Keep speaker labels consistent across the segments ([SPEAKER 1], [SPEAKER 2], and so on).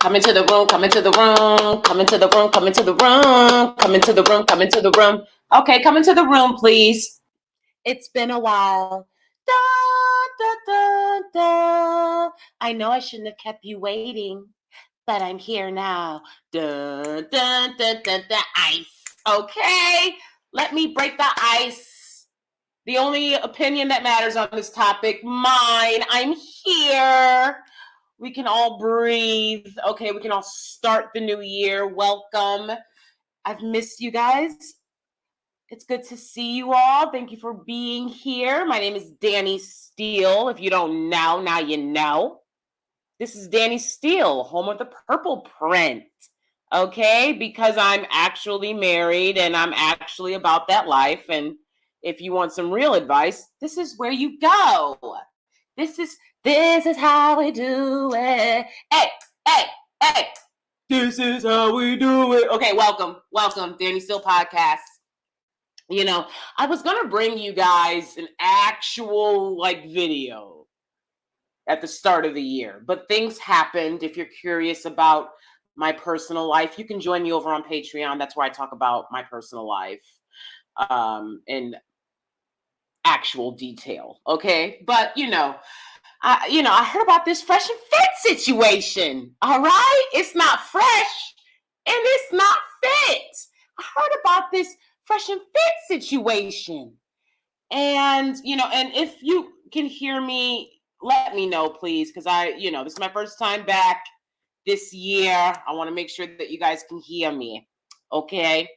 [SPEAKER 1] Come into the room, come into the room, come into the room, come into the room, come into the room, come into the room. Okay, come into the room, please. It's been a while. Da, da, da, da. I know I shouldn't have kept you waiting, but I'm here now. Da, da, da, da, da. Ice. Okay, let me break the ice. The only opinion that matters on this topic, mine. I'm here. We can all breathe. Okay, we can all start the new year. Welcome. I've missed you guys. It's good to see you all. Thank you for being here. My name is DanieSteel. If you don't know, now you know. This is DanieSteel, home of the purple print. Okay, because I'm actually married and I'm actually about that life. And if you want some real advice, this is where you go. This is how we do it. Hey, hey, hey. This is how we do it. Okay, welcome, DanieSteel Podcast. You know, I was gonna bring you guys an actual video at the start of the year, but things happened. If you're curious about my personal life, you can join me over on Patreon. That's where I talk about my personal life in actual detail. Okay, but I heard about this fresh and fit situation. All right, it's not fresh and it's not fit. I heard about this fresh and fit situation, and and if you can hear me, let me know, please, because this is my first time back this year. I want to make sure that you guys can hear me. Okay.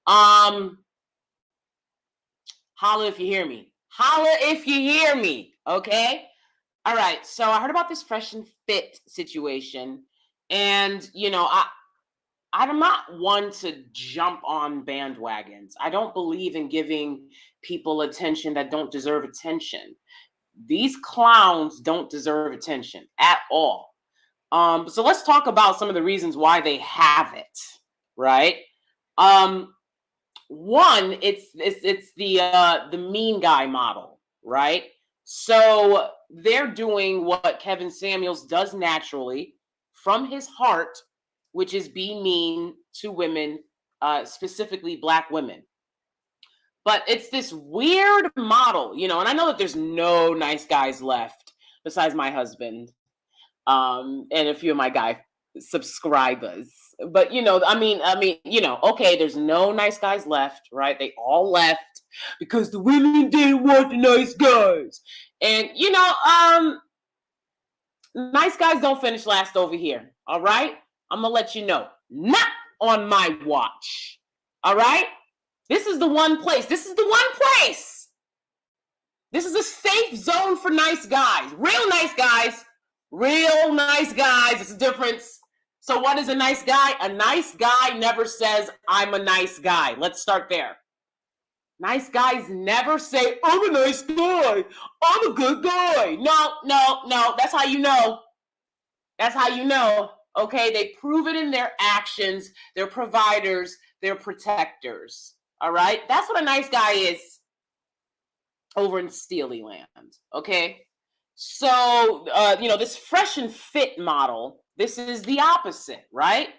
[SPEAKER 1] Holla if you hear me. Holla if you hear me. Okay. All right. So I heard about this fresh and fit situation, and I'm not one to jump on bandwagons. I don't believe in giving people attention that don't deserve attention. These clowns don't deserve attention at all. So let's talk about some of the reasons why they have it, right? One, it's the mean guy model, right? So they're doing what Kevin Samuels does naturally from his heart, which is be mean to women, specifically Black women. But it's this weird model, and I know that there's no nice guys left besides my husband, and a few of my guy subscribers. But okay, there's no nice guys left, right? They all left because the women didn't want the nice guys. And nice guys don't finish last over here. All right, I'm gonna let you know, not on my watch. All right, this is the one place. This is a safe zone for nice guys. Real nice guys. It's a difference. So what is a nice guy? A nice guy never says, I'm a nice guy. Let's start there. Nice guys never say, I'm a nice guy. I'm a good guy. No. That's how you know. Okay, they prove it in their actions. They're providers. They're protectors. All right, that's what a nice guy is over in Steely Land. Okay, so this fresh and fit model, this is the opposite, right?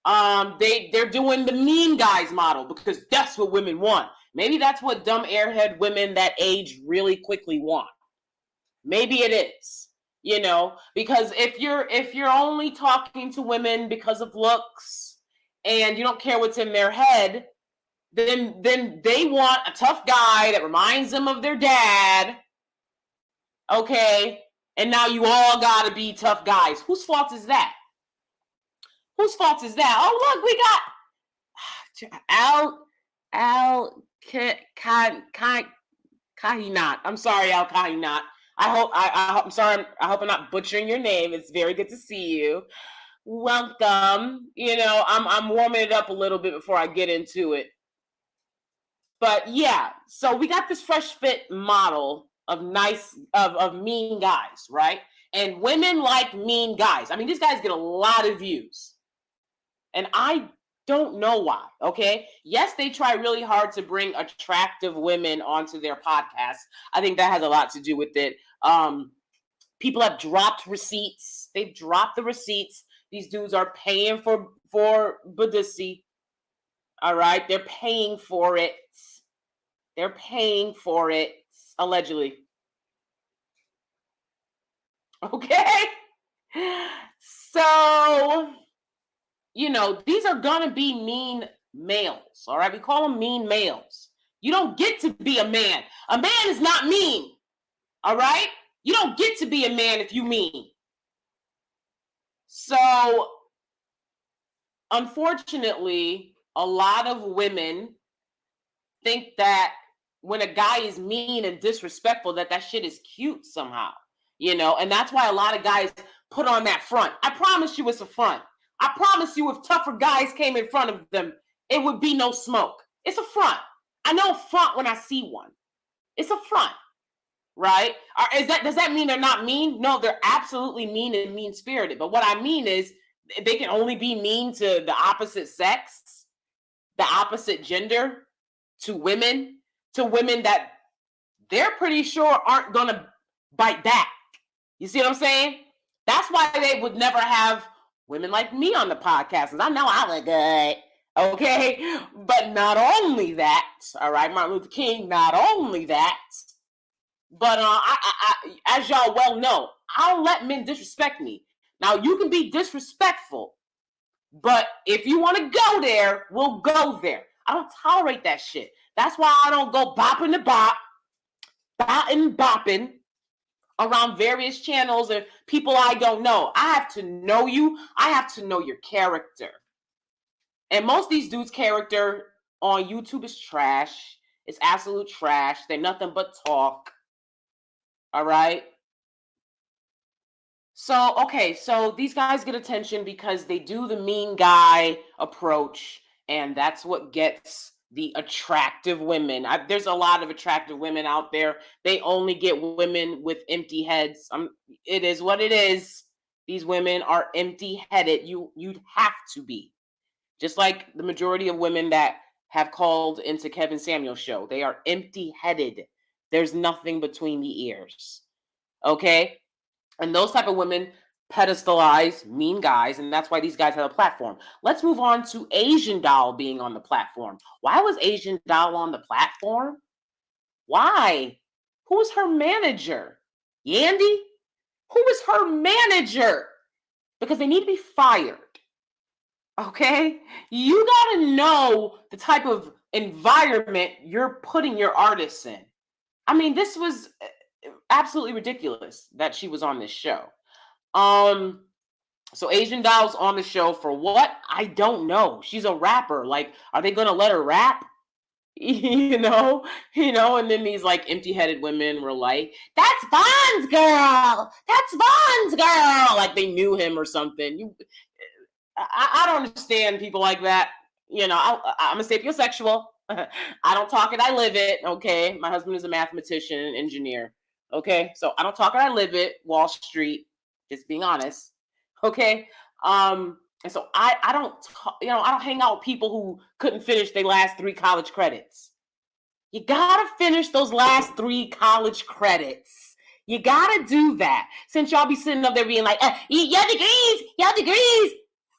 [SPEAKER 1] They're doing the mean guys model because that's what women want. Maybe that's what dumb airhead women that age really quickly want. Maybe it is. Because if you're only talking to women because of looks and you don't care what's in their head, then they want a tough guy that reminds them of their dad. Okay, and now you all gotta be tough guys. Whose fault is that? Oh, look, we got Al Kahinat. I'm sorry, Al Kahinat. I'm sorry. I hope I'm not butchering your name. It's very good to see you. Welcome. I'm warming it up a little bit before I get into it. But yeah, so we got this fresh fit model of mean guys, right? And women like mean guys. I mean, these guys get a lot of views. And I don't know why, okay? Yes, they try really hard to bring attractive women onto their podcast. I think that has a lot to do with it. People have dropped receipts. They've dropped the receipts. These dudes are paying for Badissi. All right, they're paying for it. They're paying for it, allegedly. Okay? So, these are going to be mean males, all right? We call them mean males. You don't get to be a man. A man is not mean, all right? You don't get to be a man if you mean. So, unfortunately, a lot of women think that when a guy is mean and disrespectful, that shit is cute somehow, and that's why a lot of guys put on that front. I promise you it's a front. I promise you if tougher guys came in front of them, it would be no smoke. It's a front. I know a front when I see one. It's a front, right? Does that mean they're not mean? No, they're absolutely mean and mean-spirited. But what I mean is they can only be mean to the opposite sex, the opposite gender, to women that they're pretty sure aren't going to bite back. You see what I'm saying? That's why they would never have women like me on the podcast, because I know I look good, okay? But not only that, all right, Martin Luther King, not only that, but I, as y'all well know, I don't let men disrespect me. Now, you can be disrespectful, but if you want to go there, we'll go there. I don't tolerate that shit. That's why I don't go bopping the bop, bopping around various channels and people I don't know. I have to know you. I have to know your character. And most of these dudes' character on YouTube is trash. It's absolute trash. They're nothing but talk. All right? So these guys get attention because they do the mean guy approach, and that's what gets the attractive women. There's a lot of attractive women out there. They only get women with empty heads. It is what it is. These women are empty-headed. You'd have to be. Just like the majority of women that have called into Kevin Samuel's show. They are empty-headed. There's nothing between the ears. Okay? And those type of women pedestalize mean guys, and that's why these guys have a platform. Let's move on to Asian Doll being on the platform. Why was Asian Doll on the platform? Why? Who was her manager? Yandy? Who was her manager? Because they need to be fired. Okay? You got to know the type of environment you're putting your artists in. I mean, this was absolutely ridiculous that she was on this show. So Asian Doll's on the show for what? I don't know. She's a rapper. Like, are they gonna let her rap? And then these like empty-headed women were like, "That's Vaughn's girl. That's Vaughn's girl." Like they knew him or something. I don't understand people like that. I'm a sapiosexual. I don't talk it, I live it. Okay, my husband is a mathematician and engineer. Okay, so I don't talk it, I live it. Wall Street, just being honest. Okay, and so I don't hang out with people who couldn't finish their last 3 college credits. You gotta finish those last 3 college credits. You gotta do that. Since y'all be sitting up there being like, your degrees.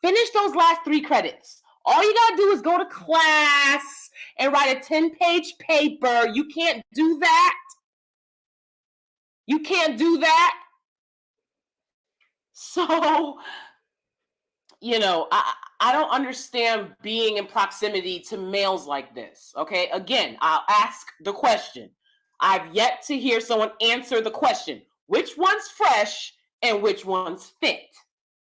[SPEAKER 1] Finish those last 3 credits. All you gotta do is go to class and write a 10-page paper. You can't do that. You can't do that. So, I don't understand being in proximity to males like this. Okay, again, I'll ask the question. I've yet to hear someone answer the question. Which one's fresh and which one's fit?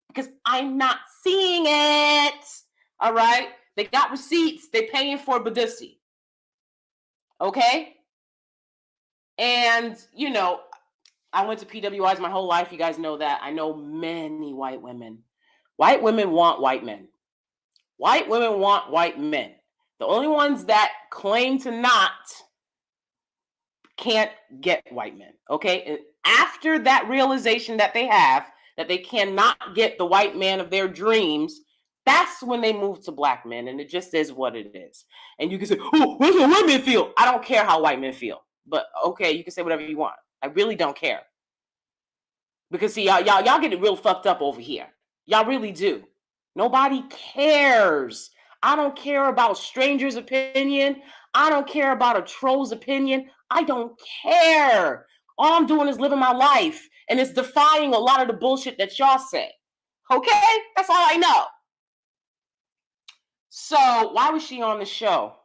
[SPEAKER 1] Because I'm not seeing it. All right? They got receipts. They're paying for Badissi. Okay? And, I went to PWIs my whole life. You guys know that. I know many white women. White women want white men. White women want white men. The only ones that claim to not can't get white men. Okay? And after that realization that they have, that they cannot get the white man of their dreams, that's when they move to black men, and it just is what it is. And you can say, "Oh, what do white men feel?" I don't care how white men feel, but okay, you can say whatever you want. I really don't care. Because see, y'all get it real fucked up over here. Y'all really do. Nobody cares. I don't care about strangers' opinion. I don't care about a troll's opinion. I don't care. All I'm doing is living my life, and it's defying a lot of the bullshit that y'all say. Okay? That's all I know. So why was she on the show?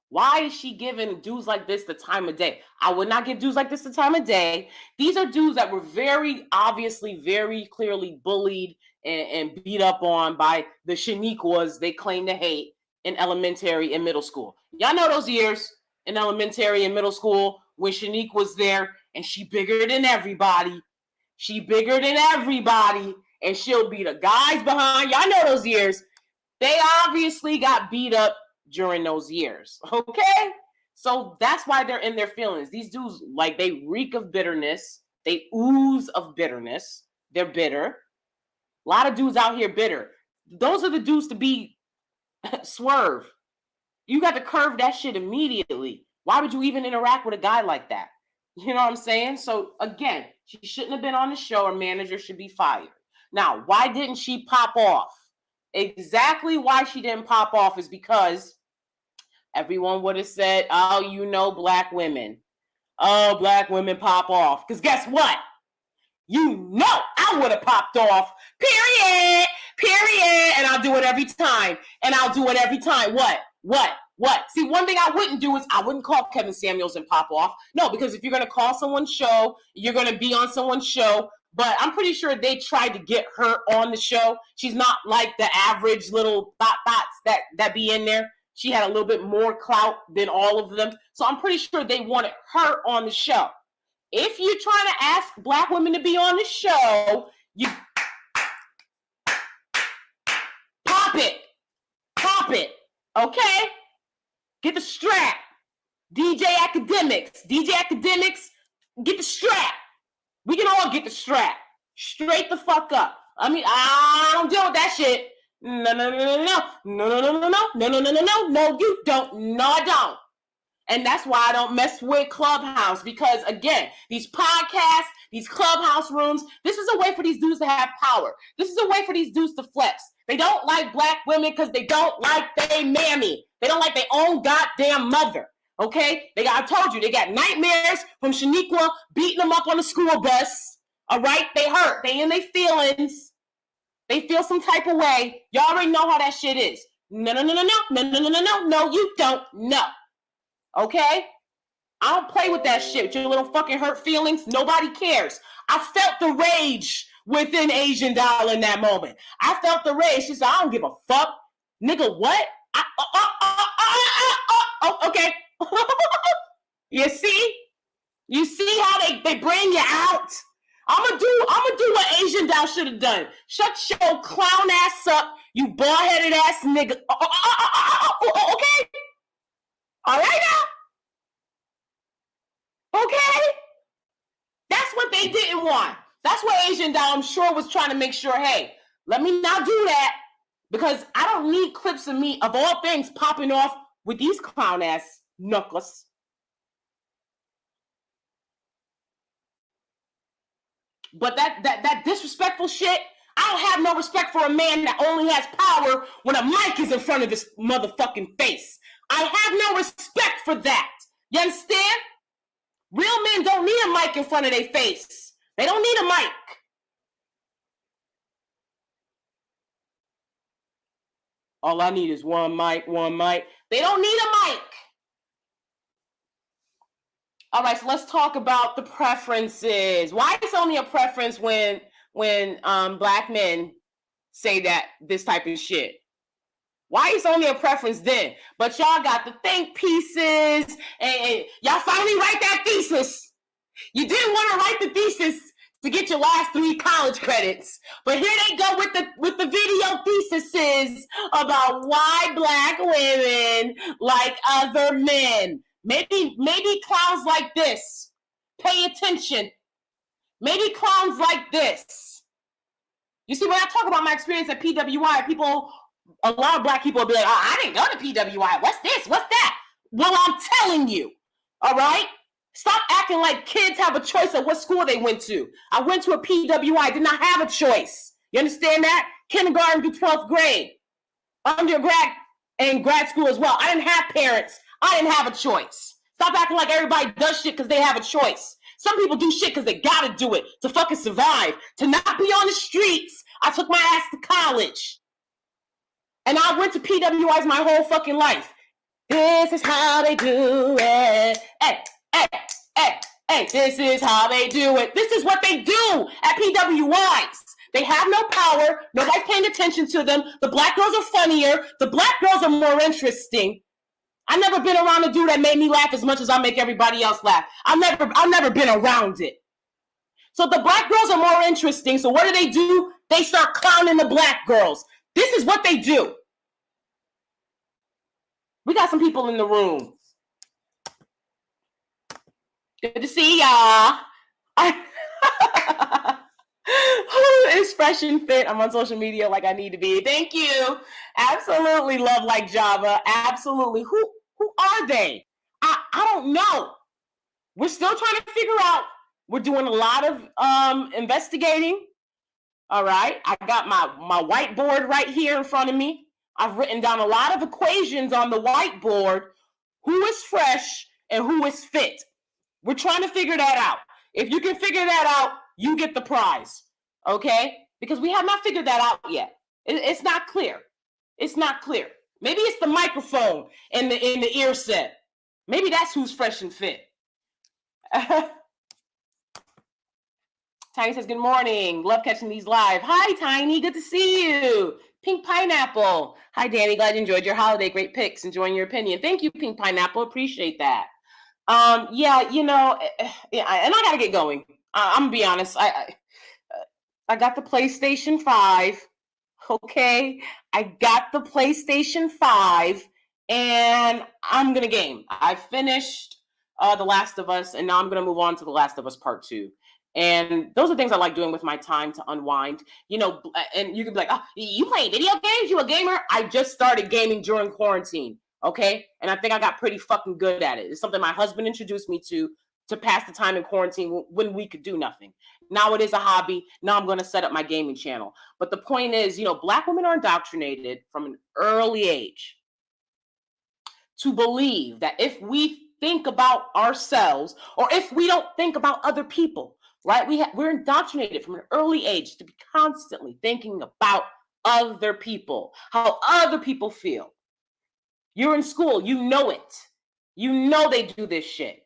[SPEAKER 1] Why is she giving dudes like this the time of day? I would not give dudes like this the time of day. These are dudes that were very obviously, very clearly bullied and beat up on by the Shaniquas they claim to hate in elementary and middle school. Y'all know those years in elementary and middle school when Shanique was there and she bigger than everybody. She bigger than everybody and she'll be the guys behind. Y'all know those years. They obviously got beat up during those years, okay? So that's why they're in their feelings. These dudes, like, they reek of bitterness. They ooze of bitterness. They're bitter. A lot of dudes out here bitter. Those are the dudes to be swerve. You got to curve that shit immediately. Why would you even interact with a guy like that? You know what I'm saying? So, again, she shouldn't have been on the show. Her manager should be fired. Now, why didn't she pop off? Exactly why she didn't pop off is because everyone would have said, oh, you know, black women. Oh, black women pop off. Because guess what? You know I would have popped off. Period. Period. And I'll do it every time. And I'll do it every time. What? See, one thing I wouldn't do is I wouldn't call Kevin Samuels and pop off. No, because if you're going to call someone's show, you're going to be on someone's show. But I'm pretty sure they tried to get her on the show. She's not like the average little thoughts that be in there. She had a little bit more clout than all of them. So I'm pretty sure they wanted her on the show. If you're trying to ask black women to be on the show, you pop it, okay? Get the strap. DJ Academics, get the strap. We can all get the strap. Straight the fuck up. I mean, I don't deal with that shit. No, you don't. No, I don't. And that's why I don't mess with Clubhouse, because again, these podcasts, these Clubhouse rooms, this is a way for these dudes to have power. This is a way for these dudes to flex. They don't like black women because they don't like their mammy. They don't like their own goddamn mother. Okay? I told you, they got nightmares from Shaniqua beating them up on the school bus. All right? They hurt. They in their feelings. They feel some type of way. Y'all already know how that shit is. No, you don't know. Okay? I don't play with that shit. Your little fucking hurt feelings. Nobody cares. I felt the rage within Asian Doll in that moment. I felt the rage. She said, I don't give a fuck. Nigga, what? Okay. You see? You see how they bring you out? I'm gonna do what Asian Doll should have done. Shut your clown ass up, you bald-headed ass nigga. Okay? All right now? Okay? That's what they didn't want. That's what Asian Doll, I'm sure, was trying to make sure, hey, let me not do that, because I don't need clips of me, of all things, popping off with these clown ass knuckles. But that disrespectful shit, I don't have no respect for a man that only has power when a mic is in front of his motherfucking face. I have no respect for that. You understand? Real men don't need a mic in front of their face. They don't need a mic. All I need is one mic. They don't need a mic. All right, so let's talk about the preferences. Why it's only a preference when black men say that this type of shit? Why it's only a preference then? But y'all got the think pieces, and y'all finally write that thesis. You didn't want to write the thesis to get your last 3 college credits, but here they go with the video theses about why black women like other men. Maybe clowns like this. Pay attention. Maybe clowns like this. You see, when I talk about my experience at PWI, a lot of black people will be like, oh, I didn't go to PWI. What's this? What's that? Well, I'm telling you. All right? Stop acting like kids have a choice of what school they went to. I went to a PWI. I did not have a choice. You understand that? Kindergarten through 12th grade. Undergrad and grad school as well. I didn't have parents. I didn't have a choice. Stop acting like everybody does shit because they have a choice. Some people do shit because they gotta do it to fucking survive, to not be on the streets. I took my ass to college. And I went to PWIs my whole fucking life. This is how they do it. Hey, hey, hey, hey, this is how they do it. This is what they do at PWIs. They have no power. Nobody's paying attention to them. The black girls are funnier. The black girls are more interesting. I've never been around a dude that made me laugh as much as I make everybody else laugh. I've never been around it. So the black girls are more interesting. So what do? They start clowning the black girls. This is what they do. We got some people in the room. Good to see y'all. Expression fit. I'm on social media like I need to be. Thank you. Absolutely love like Java. Absolutely. Who are they? I don't know. We're still trying to figure out. We're doing a lot of investigating. All right. I got my whiteboard right here in front of me. I've written down a lot of equations on the whiteboard. Who is fresh and who is fit? We're trying to figure that out. If you can figure that out, you get the prize. Okay? Because we have not figured that out yet. It's not clear. It's not clear. Maybe it's the microphone in the ear set. Maybe that's who's fresh and fit. Tiny says, good morning. Love catching these live. Hi, Tiny. Good to see you. Pink Pineapple. Hi, Danie. Glad you enjoyed your holiday. Great picks. Enjoying your opinion. Thank you, Pink Pineapple. Appreciate that. Yeah, you know, and I got to get going. I'm going to be honest. I got the PlayStation 5. Okay. I got the PlayStation 5 and I'm going to game. I finished The Last of Us and now I'm going to move on to The Last of Us Part 2. And those are things I like doing with my time to unwind, you know, and you can be like, oh, you play video games? You a gamer? I just started gaming during quarantine. Okay. And I think I got pretty fucking good at it. It's something my husband introduced me to pass the time in quarantine when we could do nothing. Now it is a hobby. Now I'm going to set up my gaming channel. But the point is, you know, black women are indoctrinated from an early age to believe that if we think about ourselves or if we don't think about other people, right? We're indoctrinated from an early age to be constantly thinking about other people, how other people feel. You're in school, you know it. You know they do this shit.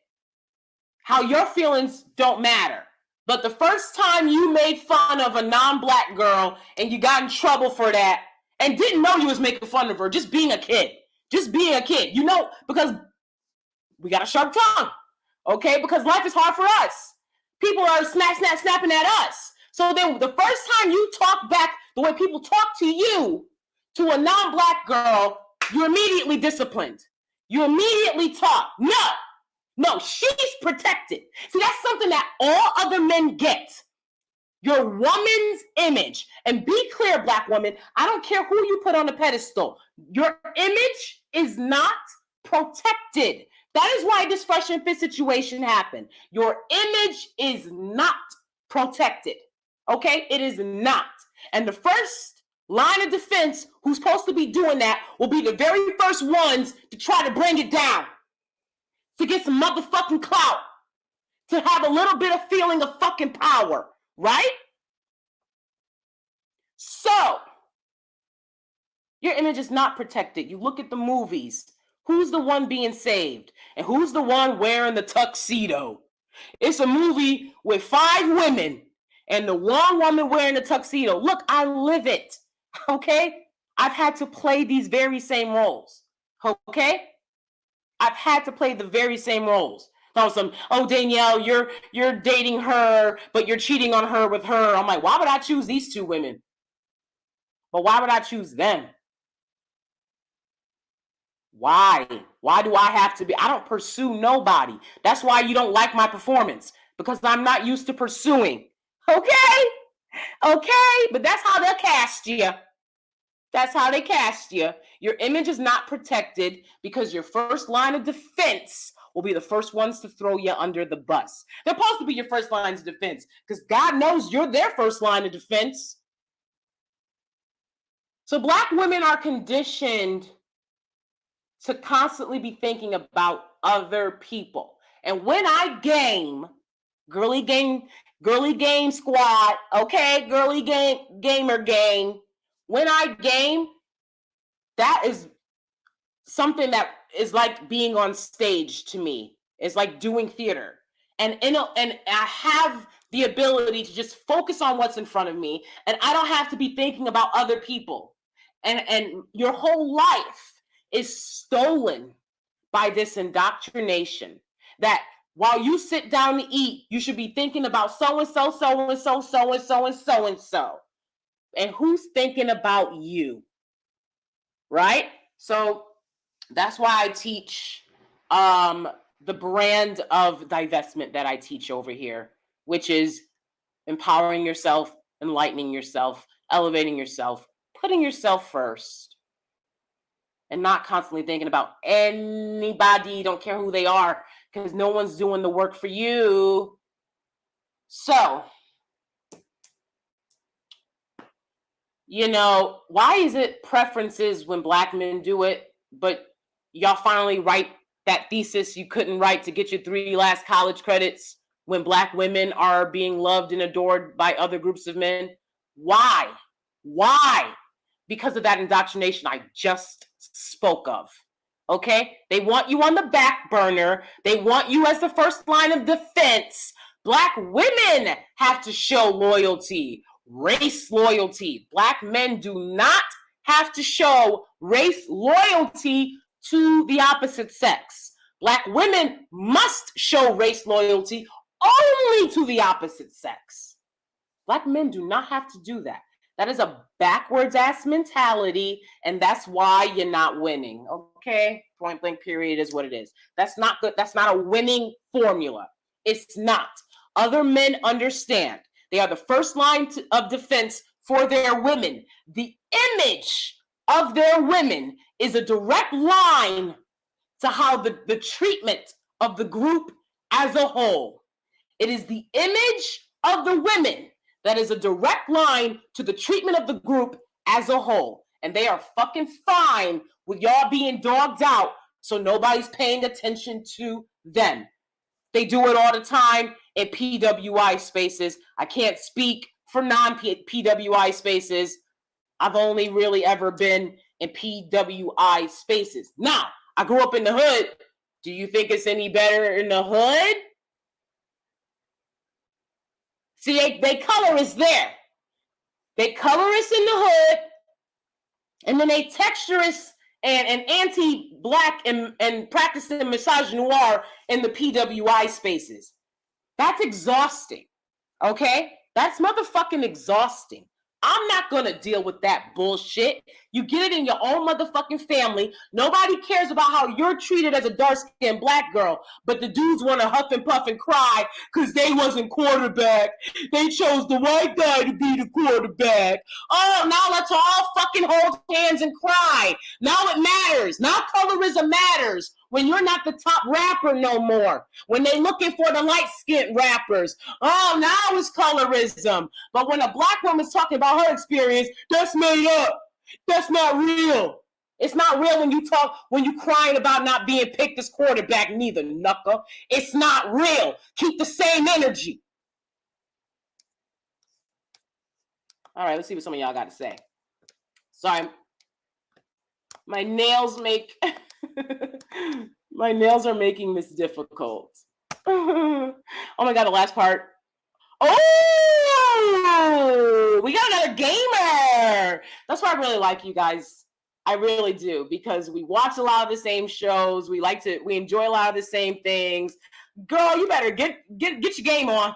[SPEAKER 1] How your feelings don't matter. But the first time you made fun of a non-black girl and you got in trouble for that and didn't know you was making fun of her, just being a kid, you know, because we got a sharp tongue, okay? Because life is hard for us. People are snapping at us. So then the first time you talk back the way people talk to you, to a non-black girl, you're immediately disciplined. You immediately talk. No, she's protected. See, that's something that all other men get. Your woman's image. And be clear, black woman, I don't care who you put on the pedestal. Your image is not protected. That is why this fresh and fit situation happened. Your image is not protected. Okay? It is not. And the first line of defense who's supposed to be doing that will be the very first ones to try to bring it down. To get some motherfucking clout. To have a little bit of feeling of fucking power. Right? So, your image is not protected. You look at the movies. Who's the one being saved? And who's the one wearing the tuxedo? It's a movie with 5 women and the one woman wearing the tuxedo. Look, I live it. Okay? I've had to play these very same roles. Okay? I've had to play the very same roles. Oh, Danielle, you're dating her, but you're cheating on her with her. I'm like, why would I choose these 2 women? But why would I choose them? Why? Why do I have to be? I don't pursue nobody. That's why you don't like my performance, because I'm not used to pursuing. Okay? But that's how they'll cast you. That's how they cast you. Your image is not protected because your first line of defense will be the first ones to throw you under the bus. They're supposed to be your first lines of defense because God knows you're their first line of defense. So Black women are conditioned to constantly be thinking about other people. And when I game, girly game squad, okay, girly game, gamer game, when I game, that is something that is like being on stage to me. It's like doing theater. And I have the ability to just focus on what's in front of me, and I don't have to be thinking about other people. And your whole life is stolen by this indoctrination that while you sit down to eat, you should be thinking about so-and-so, so-and-so, so-and-so, and so-and-so. And who's thinking about you, right? So that's why I teach the brand of divestment that I teach over here, which is empowering yourself, enlightening yourself, elevating yourself, putting yourself first, and not constantly thinking about anybody, don't care who they are, because no one's doing the work for you. So, you know, why is it preferences when Black men do it, but y'all finally write that thesis you couldn't write to get your 3 last college credits when Black women are being loved and adored by other groups of men? Why? Why? Because of that indoctrination I just spoke of. Okay? They want you on the back burner. They want you as the first line of defense. Black women have to show loyalty, race loyalty. Black men do not have to show race loyalty to the opposite sex. Black women must show race loyalty only to the opposite sex. Black men do not have to do that. That is a backwards ass mentality, and that's why you're not winning. Okay? Point blank period is what it is. That's not good. That's not a winning formula. It's not. Other men understand. They are the first line of defense for their women. The image of their women is a direct line to how the treatment of the group as a whole. It is the image of the women that is a direct line to the treatment of the group as a whole. And they are fucking fine with y'all being dogged out so nobody's paying attention to them. They do it all the time in PWI spaces. I can't speak for non-PWI spaces. I've only really ever been in PWI spaces. Now, I grew up in the hood. Do you think it's any better in the hood? See, they color us there. They color us in the hood, and then they texture us and anti-Black and practicing misogynoir in the PWI spaces. That's exhausting, okay? That's motherfucking exhausting. I'm not going to deal with that bullshit. You get it in your own motherfucking family. Nobody cares about how you're treated as a dark-skinned Black girl, but the dudes want to huff and puff and cry because they wasn't quarterback. They chose the white guy to be the quarterback. Oh, now let's all fucking hold hands and cry. Now it matters. Now colorism matters. When you're not the top rapper no more. When they looking for the light-skinned rappers. Oh, now it's colorism. But when a Black woman's talking about her experience, that's made up. That's not real. It's not real when you crying about not being picked as quarterback neither, knucker. It's not real. Keep the same energy. All right, let's see what some of y'all got to say. Sorry. My nails make... My nails are making this difficult. Oh my God, the last part. Oh, we got another gamer. That's why I really like you guys. I really do, because we watch a lot of the same shows. We enjoy a lot of the same things. Girl, you better get your game on.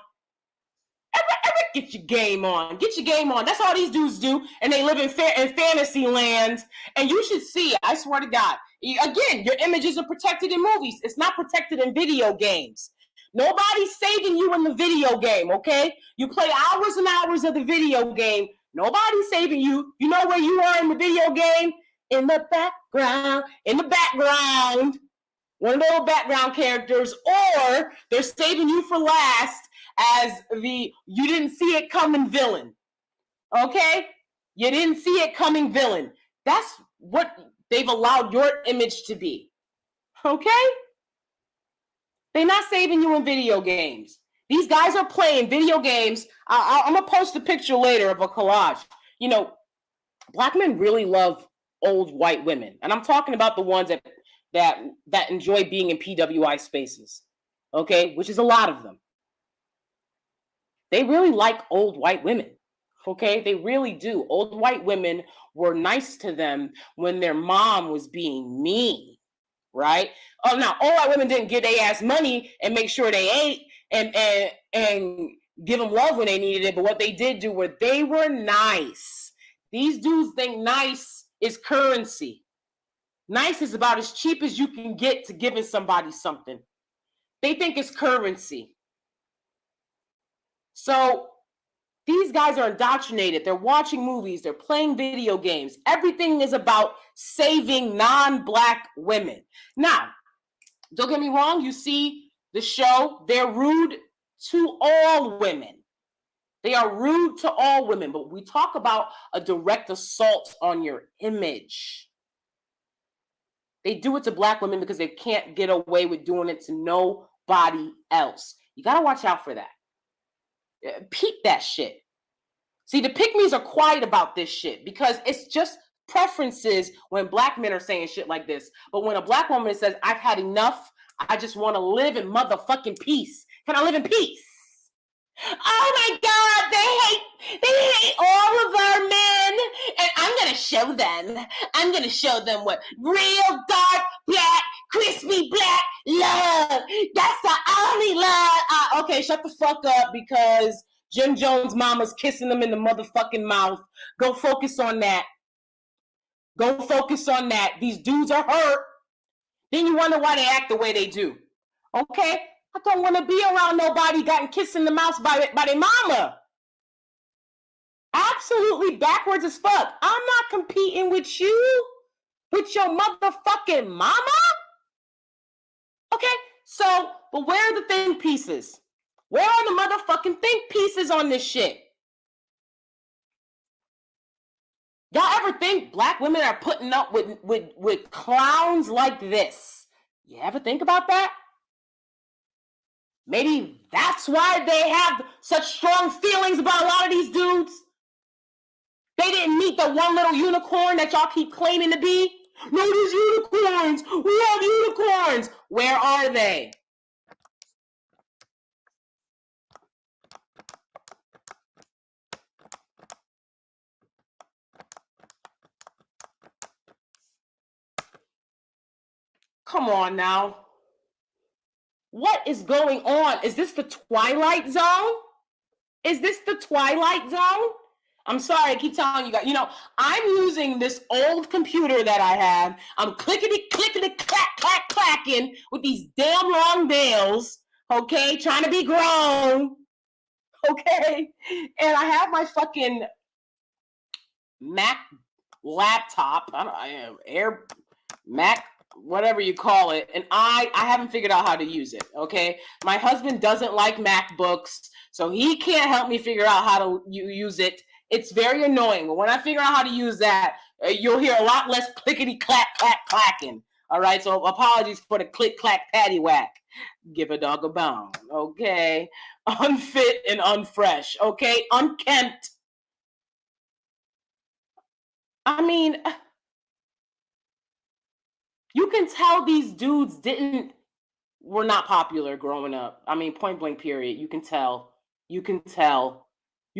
[SPEAKER 1] Get your game on. Get your game on. That's all these dudes do, and they live in fantasy land. And you should see, I swear to God, again, your images are protected in movies. It's not protected in video games. Nobody's saving you in the video game, okay? You play hours and hours of the video game. Nobody's saving you. You know where you are in the video game? In the background. In the background. one of the little background characters, or they're saving you for last as the you didn't see it coming villain. Okay? You didn't see it coming villain. That's what they've allowed your image to be. Okay? They're not saving you in video games. These guys are playing video games. I'm going to post a picture later of a collage. You know, Black men really love old white women. And I'm talking about the ones that enjoy being in PWI spaces. Okay? Which is a lot of them. They really like old white women. Okay? They really do. Old white women were nice to them when their mom was being mean. Right? Oh, now old white women didn't give their ass money and make sure they ate and give them love when they needed it. But what they did do were they were nice. These dudes think nice is currency. Nice is about as cheap as you can get to giving somebody something. They think it's currency. So these guys are indoctrinated. They're watching movies. They're playing video games. Everything is about saving non-Black women. Now, don't get me wrong. You see the show. They're rude to all women. They are rude to all women. But we talk about a direct assault on your image. They do it to Black women because they can't get away with doing it to nobody else. You got to watch out for that. Peep that shit. See, the pick-me's are quiet about this shit because it's just preferences when Black men are saying shit like this. But when a Black woman says, I've had enough, I just want to live in motherfucking peace. Can I live in peace? Oh my God, they hate all of our men. And I'm going to show them. I'm going to show them what real dark, black, crispy black love. That's the only love. Okay, shut the fuck up because Jim Jones' mama's kissing them in the motherfucking mouth. Go focus on that. Go focus on that. These dudes are hurt. Then you wonder why they act the way they do. Okay? I don't want to be around nobody gotten kissed in the mouth by their mama. Absolutely backwards as fuck. I'm not competing with you, with your motherfucking mama. Okay? So, but where are the think pieces? Where are the motherfucking think pieces on this shit? Y'all ever think Black women are putting up with clowns like this? You ever think about that? Maybe that's why they have such strong feelings about a lot of these dudes. They didn't meet the one little unicorn that y'all keep claiming to be. No, these unicorns. We have unicorns. Where are they? Come on now. What is going on? Is this the Twilight Zone? Is this the Twilight Zone? I'm sorry, I keep telling you guys. You know, I'm using this old computer that I have. I'm clickety, clacking with these damn long nails, okay? Trying to be grown, okay? And I have my fucking Mac laptop. Mac, whatever you call it, and I haven't figured out how to use it, okay? My husband doesn't like MacBooks, so he can't help me figure out how to use it. It's very annoying, but when I figure out how to use that, you'll hear a lot less clickety clacking, all right? So apologies for the click clack patty whack. Give a dog a bone, okay? Unfit and unfresh, okay? Unkempt. I mean, you can tell these dudes were not popular growing up. I mean, point blank period. You can tell. You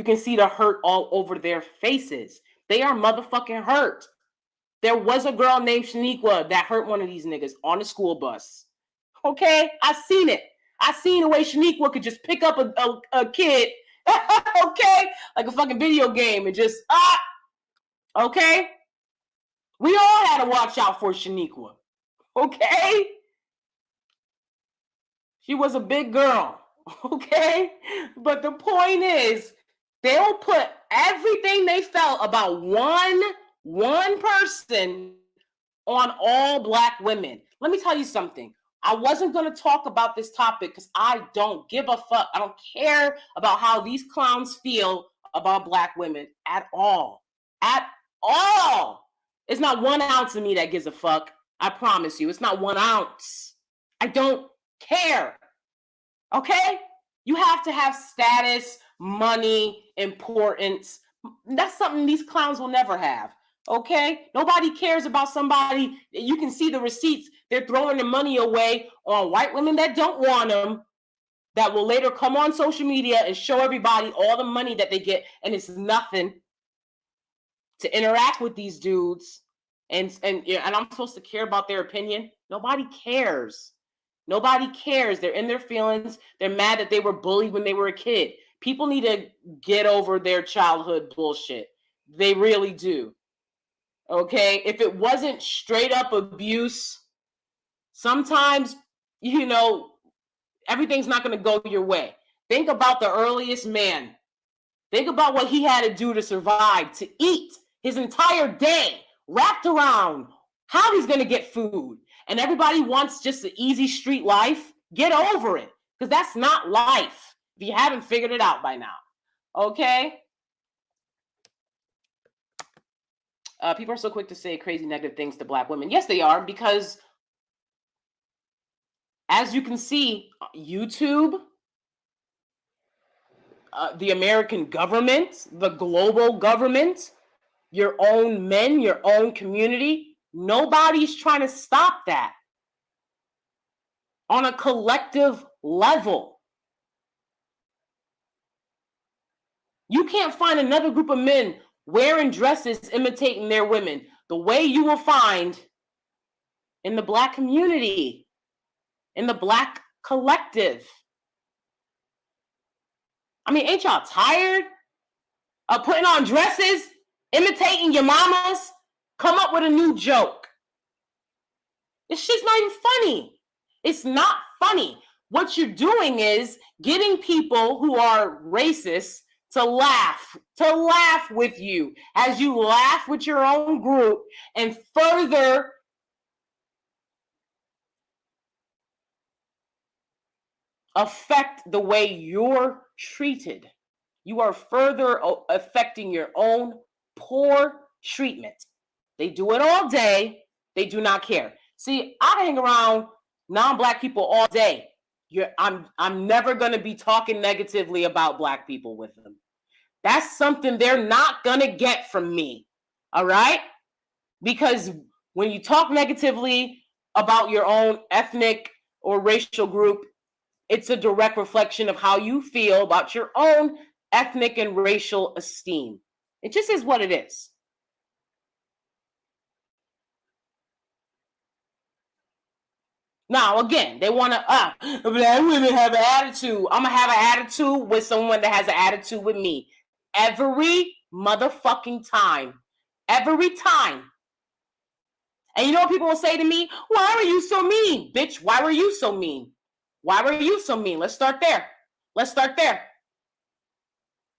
[SPEAKER 1] can see the hurt all over their faces. They are motherfucking hurt. There was a girl named Shaniqua that hurt one of these niggas on the school bus. Okay? I seen it. I seen the way Shaniqua could just pick up a kid, okay? Like a fucking video game and just, okay? We all had to watch out for Shaniqua. Okay? She was a big girl, okay? But the point is, they'll put everything they felt about one person on all Black women. Let me tell you something. I wasn't going to talk about this topic because I don't give a fuck. I don't care about how these clowns feel about Black women at all. At all. It's not 1 ounce of me that gives a fuck. I promise you. It's not 1 ounce. I don't care. Okay? You have to have status, money, importance. That's something these clowns will never have. Okay? Nobody cares about somebody. You can see the receipts. They're throwing the money away on white women that don't want them, that will later come on social media and show everybody all the money that they get, and it's nothing to interact with these dudes. And I'm supposed to care about their opinion? Nobody cares. Nobody cares. They're in their feelings. They're mad that they were bullied when they were a kid. People need to get over their childhood bullshit. They really do. Okay? If it wasn't straight up abuse, sometimes, everything's not going to go your way. Think about the earliest man. Think about what he had to do to survive, to eat his entire day, wrapped around how he's going to get food. And everybody wants just an easy street life. Get over it, because that's not life if you haven't figured it out by now. Okay? People are so quick to say crazy negative things to Black women. Yes, they are, because as you can see, YouTube, the American government, the global government, your own men, your own community, nobody's trying to stop that on a collective level. You can't find another group of men wearing dresses imitating their women the way you will find in the Black community, in the Black collective. I mean, ain't y'all tired of putting on dresses, imitating your mamas? Come up with a new joke. This shit's not even funny. It's not funny. What you're doing is getting people who are racist to laugh with you as you laugh with your own group and further affect the way you're treated. You are further affecting your own poor treatment. They do it all day. They do not care. See, I hang around non-Black people all day. I'm never going to be talking negatively about Black people with them. That's something they're not going to get from me. All right? Because when you talk negatively about your own ethnic or racial group, it's a direct reflection of how you feel about your own ethnic and racial esteem. It just is what it is. Now, again, they want to, Black women have an attitude. I'm going to have an attitude with someone that has an attitude with me. Every motherfucking time. Every time. And you know what people will say to me? Why were you so mean? Bitch, why were you so mean? Why were you so mean? Let's start there.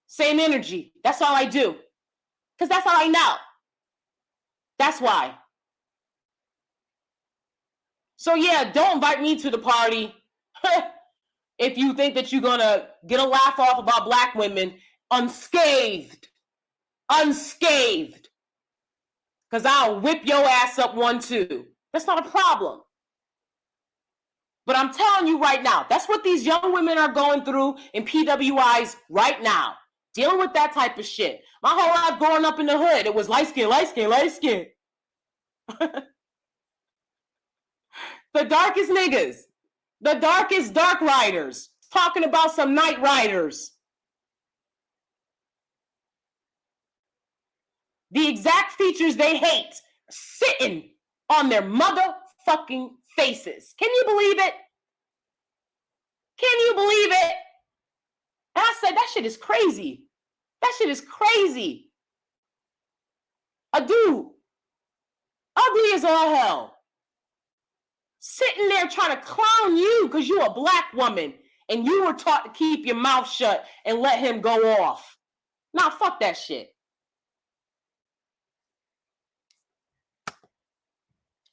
[SPEAKER 1] Same energy. That's all I do. Because that's all I know. That's why. So yeah, don't invite me to the party if you think that you're going to get a laugh off about Black women unscathed. Unscathed. Because I'll whip your ass up one too. That's not a problem. But I'm telling you right now, that's what these young women are going through in PWIs right now. Dealing with that type of shit. My whole life growing up in the hood, it was light skin, light skin, light skin. The darkest niggas. The darkest dark riders. Talking about some night riders. The exact features they hate sitting on their motherfucking faces. Can you believe it? Can you believe it? And I said, that shit is crazy. That shit is crazy. A dude, ugly as all hell, sitting there trying to clown you because you're a Black woman and you were taught to keep your mouth shut and let him go off. Nah, fuck that shit.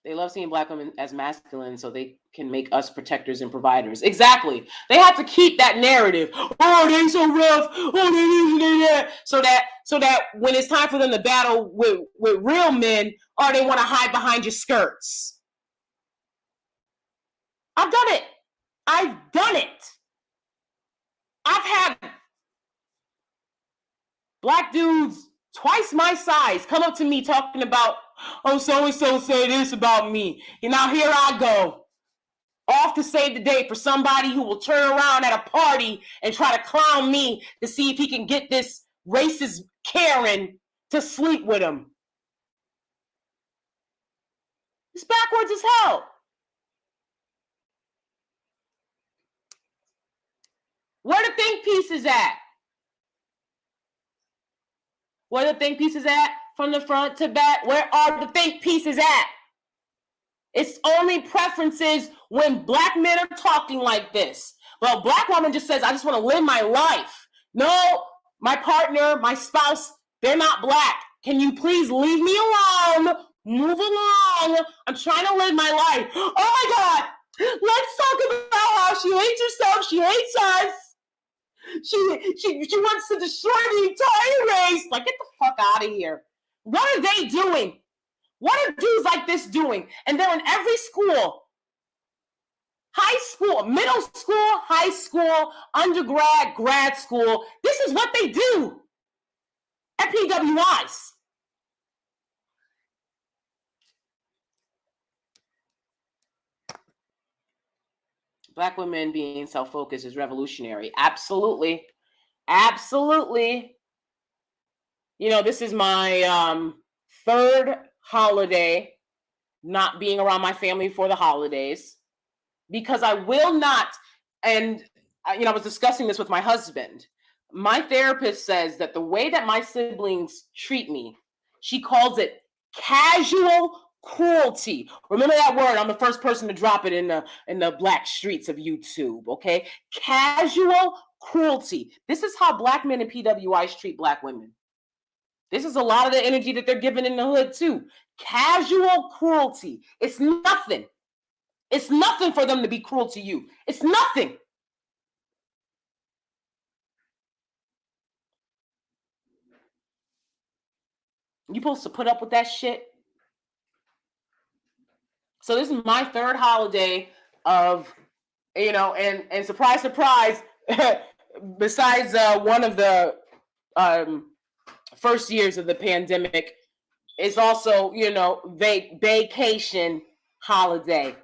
[SPEAKER 1] They love seeing black women as masculine so they can make us protectors and providers. Exactly. They have to keep that narrative. Oh, they so rough. Oh, they that. So that when it's time for them to battle with real men, or they want to hide behind your skirts. I've done it. I've done it. I've had black dudes twice my size come up to me talking about, oh, so-and-so say this about me. And now here I go, off to save the day for somebody who will turn around at a party and try to clown me to see if he can get this racist Karen to sleep with him. It's backwards as hell. Where the think pieces at? Where the think pieces at? From the front to back, where are the think pieces at? It's only preferences when black men are talking like this. Well, black woman just says, I just want to live my life. No, my partner, my spouse, they're not black. Can you please leave me alone? Move along. I'm trying to live my life. Oh my God. Let's talk about how she hates herself. She hates us. She wants to destroy the entire race. Like, get the fuck out of here. What are they doing? What are dudes like this doing? And they're in every school. High school, middle school, high school, undergrad, grad school. This is what they do at PWIs. Black women being self-focused is revolutionary. Absolutely. Absolutely. You know, this is my third holiday not being around my family for the holidays, because I will not, and I was discussing this with my husband. My therapist says that the way that my siblings treat me, she calls it casual cruelty. Remember that word? I'm the first person to drop it in the black streets of YouTube, okay? Casual cruelty. This is how black men and PWIs treat black women. This is a lot of the energy that they're giving in the hood too. Casual cruelty. It's nothing. It's nothing for them to be cruel to you. It's nothing. You supposed to put up with that shit? So this is my third holiday of, and surprise, surprise, besides one of the first years of the pandemic, is also, vacation holiday.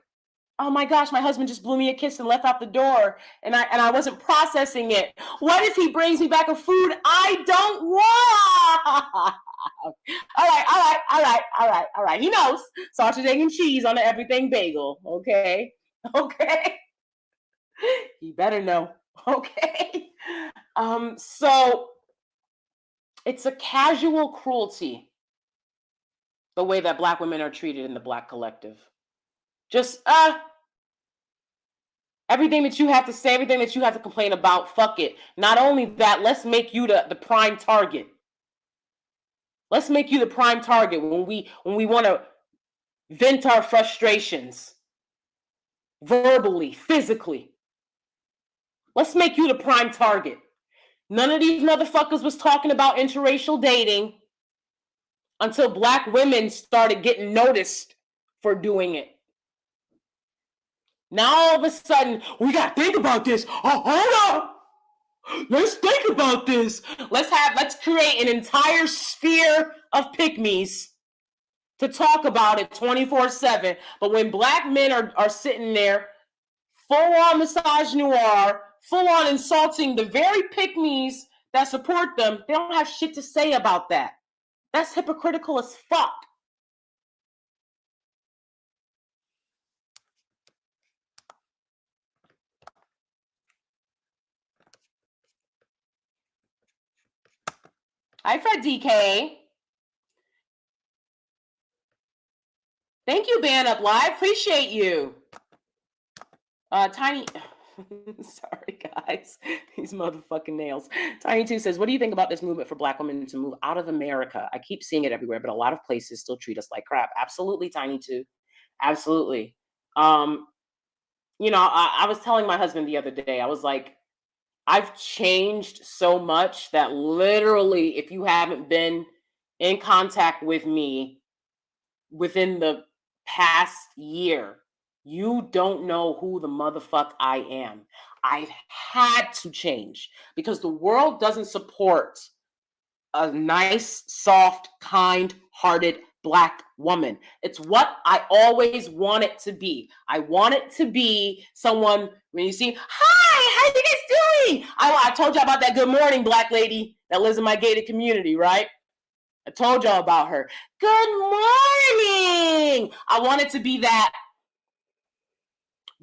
[SPEAKER 1] Oh my gosh, my husband just blew me a kiss and left out the door, and I wasn't processing it. What if he brings me back a food I don't want? All right. He knows. Sausage, egg, and cheese on the everything bagel. Okay. He better know. Okay. So it's a casual cruelty, the way that black women are treated in the black collective. Just everything that you have to say, everything that you have to complain about, fuck it. Not only that, let's make you the prime target. Let's make you the prime target when we want to vent our frustrations verbally, physically. Let's make you the prime target. None of these motherfuckers was talking about interracial dating until black women started getting noticed for doing it. Now all of a sudden, we got to think about this. Oh, hold up. Let's think about this. Let's create an entire sphere of pick-me's to talk about it 24/7. But when black men are sitting there, full-on misogynoir, full-on insulting the very pick-me's that support them, they don't have shit to say about that. That's hypocritical as fuck. Hi, Fred DK. Thank you, Ban Up Live. Appreciate you. Tiny. Sorry, guys. These motherfucking nails. Tiny 2 says, what do you think about this movement for black women to move out of America? I keep seeing it everywhere, but a lot of places still treat us like crap. Absolutely, Tiny 2. Absolutely. I was telling my husband the other day, I was like, I've changed so much that literally, if you haven't been in contact with me within the past year, you don't know who the motherfuck I am. I've had to change because the world doesn't support a nice, soft, kind-hearted Black woman. It's what I always want it to be. I want it to be someone, when you see, hi, how you guys doing? I told you about that good morning Black lady that lives in my gated community, right? I told y'all about her. Good morning. I want it to be that.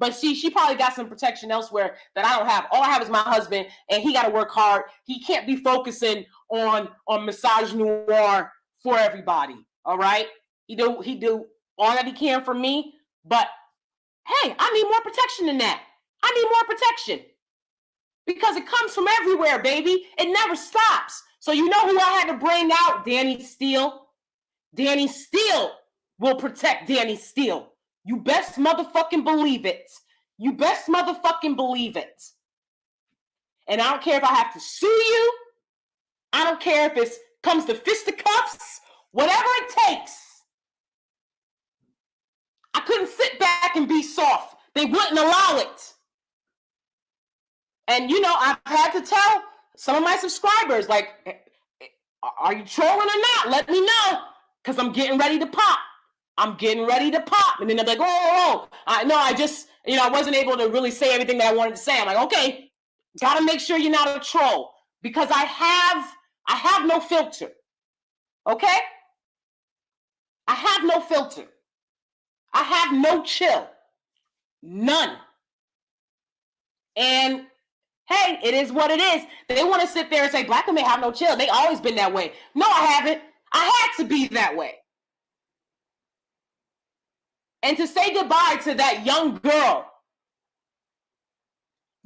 [SPEAKER 1] But see, she probably got some protection elsewhere that I don't have. All I have is my husband, and he got to work hard. He can't be focusing on misogynoir for everybody. All right, he do all that he can for me. But hey, I need more protection than that. I need more protection because it comes from everywhere, baby. It never stops. So you know who I had to bring out? DanieSteel. DanieSteel will protect DanieSteel. You best motherfucking believe it. You best motherfucking believe it. And I don't care if I have to sue you. I don't care if it comes to fisticuffs. Whatever it takes. I couldn't sit back and be soft. They wouldn't allow it. And I've had to tell some of my subscribers, like, are you trolling or not? Let me know. Because I'm getting ready to pop. I'm getting ready to pop. And then they're like, I wasn't able to really say everything that I wanted to say. I'm like, okay, gotta make sure you're not a troll. Because I have no filter. Okay? I have no filter. I have no chill. None. And hey, it is what it is. They want to sit there and say, Black women have no chill. They always been that way. No, I haven't. I had to be that way. And to say goodbye to that young girl.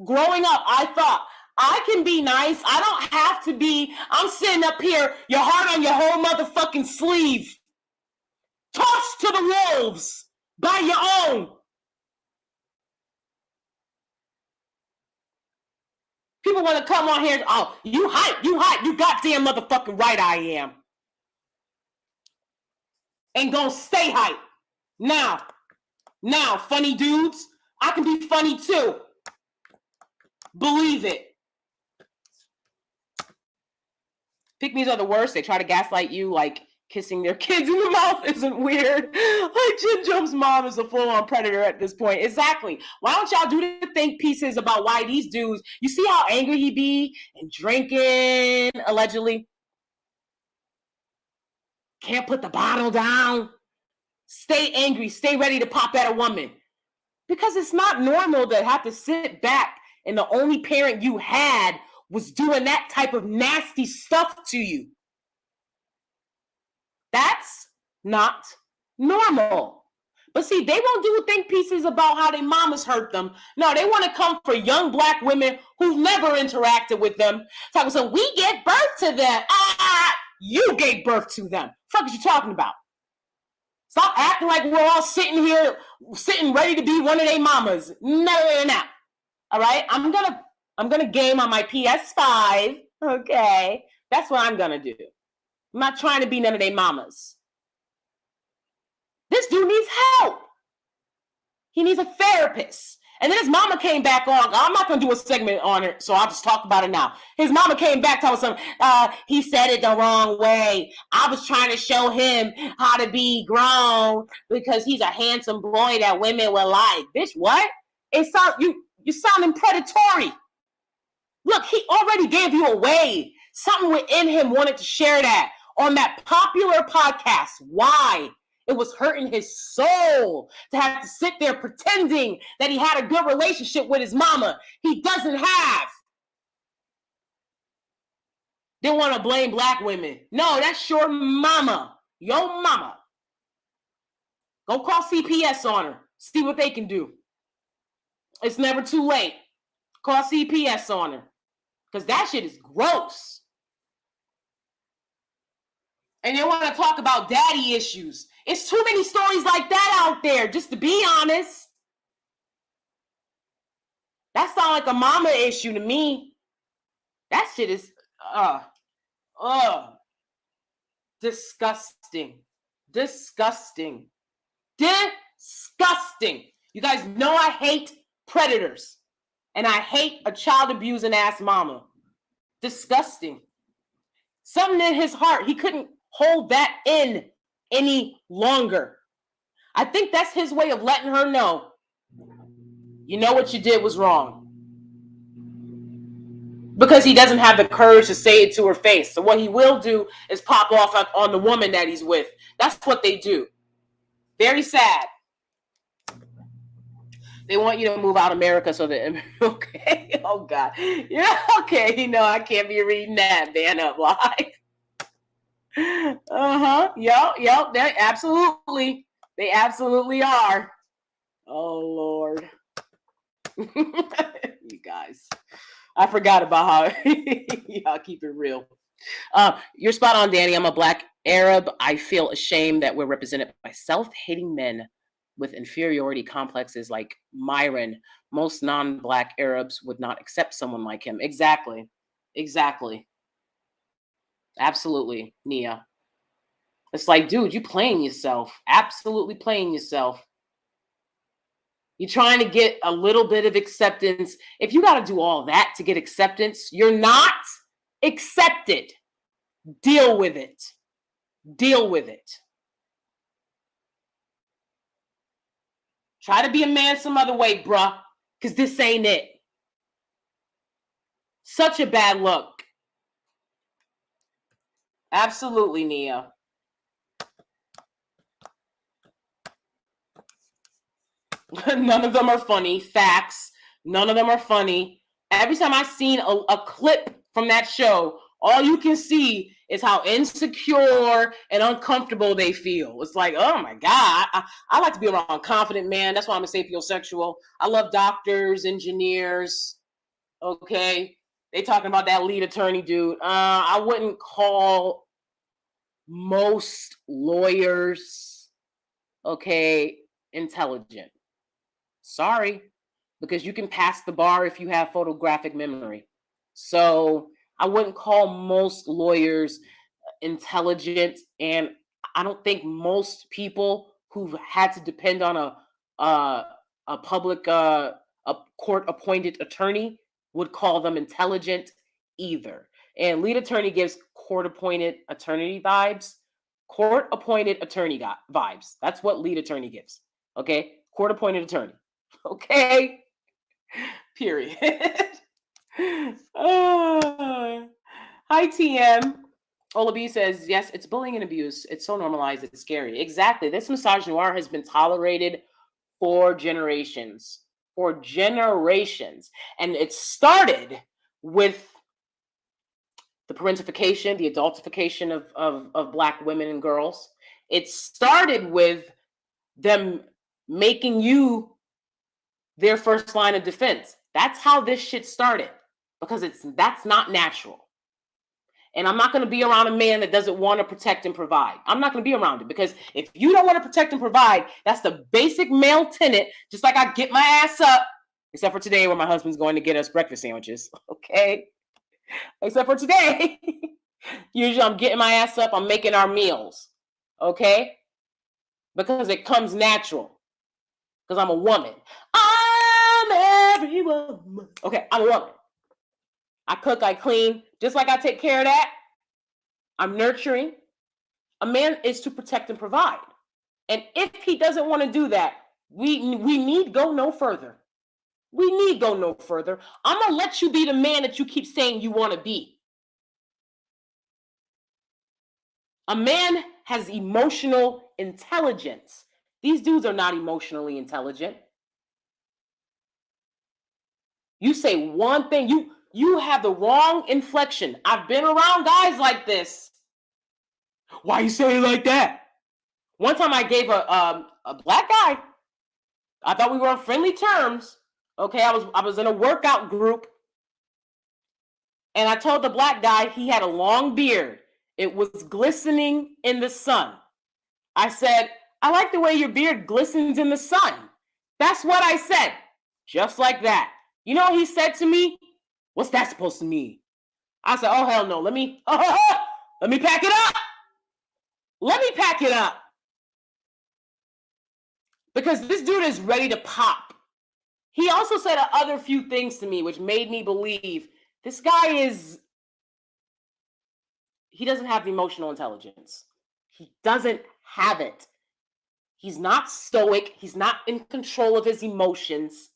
[SPEAKER 1] Growing up, I thought, I can be nice. I don't have to be, I'm sitting up here, your heart on your whole motherfucking sleeve. Tossed to the wolves by your own. People want to come on here, oh, you hype, you goddamn motherfucking right I am. And gonna stay hype. Now, funny dudes, I can be funny too. Believe it. Pick-me's are the worst. They try to gaslight you like kissing their kids in the mouth isn't weird. Like Jim Jones' mom is a full-on predator at this point. Exactly. Why don't y'all do the think pieces about why these dudes, you see how angry he be and drinking, allegedly? Can't put the bottle down. Stay angry. Stay ready to pop at a woman. Because it's not normal to have to sit back and the only parent you had was doing that type of nasty stuff to you. That's not normal. But see, they won't do think pieces about how their mamas hurt them. No, they want to come for young Black women who've never interacted with them. So we gave birth to them. You gave birth to them. Fuck is you talking about? Stop acting like we're all sitting here, ready to be one of their mamas. No. All right, I'm gonna game on my PS5. Okay, that's what I'm gonna do. I'm not trying to be none of their mamas. This dude needs help. He needs a therapist. And then his mama came back on. I'm not going to do a segment on it, so I'll just talk about it now. His mama came back telling him, he said it the wrong way. I was trying to show him how to be grown because he's a handsome boy that women will like. Bitch, what? You sounding predatory. Look, he already gave you away. Something within him wanted to share that on that popular podcast. Why? It was hurting his soul to have to sit there pretending that he had a good relationship with his mama. He doesn't have. They want to blame Black women. No, that's your mama. Your mama. Go call CPS on her. See what they can do. It's never too late. Call CPS on her. Because that shit is gross. And they want to talk about daddy issues. It's too many stories like that out there, just to be honest. That sounds like a mama issue to me. That shit is disgusting. Disgusting. Disgusting. You guys know I hate predators. And I hate a child abusing ass mama. Disgusting. Something in his heart, he couldn't hold that in any longer. I think that's his way of letting her know, you know what you did was wrong. Because he doesn't have the courage to say it to her face. So what he will do is pop off on the woman that he's with. That's what they do. Very sad. They want you to move out of America so that, okay, oh God. Yeah, okay, you know, I can't be reading that, man up like. Yep, they absolutely are. Oh Lord. You guys. I forgot about how y'all keep it real. You're spot on, Danie. I'm a Black Arab. I feel ashamed that we're represented by self-hating men with inferiority complexes like Myron. Most non-Black Arabs would not accept someone like him. Exactly. Absolutely, Nia. It's like, dude, you playing yourself. Absolutely playing yourself. You're trying to get a little bit of acceptance. If you got to do all that to get acceptance, you're not accepted. Deal with it. Deal with it. Try to be a man some other way, bruh, because this ain't it. Such a bad look. Absolutely, Nia. None of them are funny. Facts. None of them are funny. Every time I've seen a clip from that show, all you can see is how insecure and uncomfortable they feel. It's like, oh my God, I like to be around a confident man. That's why I'm a sapiosexual. I love doctors, engineers. Okay. They talking about that lead attorney dude. I wouldn't call most lawyers, okay, intelligent. Sorry, because you can pass the bar if you have photographic memory. So I wouldn't call most lawyers intelligent, and I don't think most people who've had to depend on a public a court appointed attorney would call them intelligent either. And lead attorney gives court appointed attorney vibes. Court appointed attorney vibes. That's what lead attorney gives. Okay, court appointed attorney. Okay. Period. Hi, TM. Ola B says, yes, it's bullying and abuse. It's so normalized, it's scary. Exactly. This misogynoir has been tolerated for generations. For generations. And it started with the parentification, the adultification of Black women and girls. It started with them making you their first line of defense. That's how this shit started, because that's not natural. And I'm not going to be around a man that doesn't want to protect and provide. I'm not going to be around it, because if you don't want to protect and provide, that's the basic male tenet. Just like I get my ass up, except for today where my husband's going to get us breakfast sandwiches. Okay. Except for today. Usually I'm getting my ass up. I'm making our meals. Okay. Because it comes natural. Because I'm a woman. I'm every woman. Okay, I'm a woman. I cook, I clean. Just like I take care of that, I'm nurturing. A man is to protect and provide. And if he doesn't want to do that, we need go no further. We need go no further. I'm going to let you be the man that you keep saying you want to be. A man has emotional intelligence. These dudes are not emotionally intelligent. You say one thing, you have the wrong inflection. I've been around guys like this. Why you say it like that? One time I gave a Black guy, I thought we were on friendly terms. Okay, I was in a workout group, and I told the Black guy he had a long beard, It was glistening in the sun. I said, I like the way your beard glistens in the sun. That's what I said. Just like that. You know what he said to me? What's that supposed to mean? I said, oh, hell no. Let me pack it up. Let me pack it up. Because this dude is ready to pop. He also said other few things to me, which made me believe this guy he doesn't have emotional intelligence. He doesn't have it. He's not stoic. He's not in control of his emotions.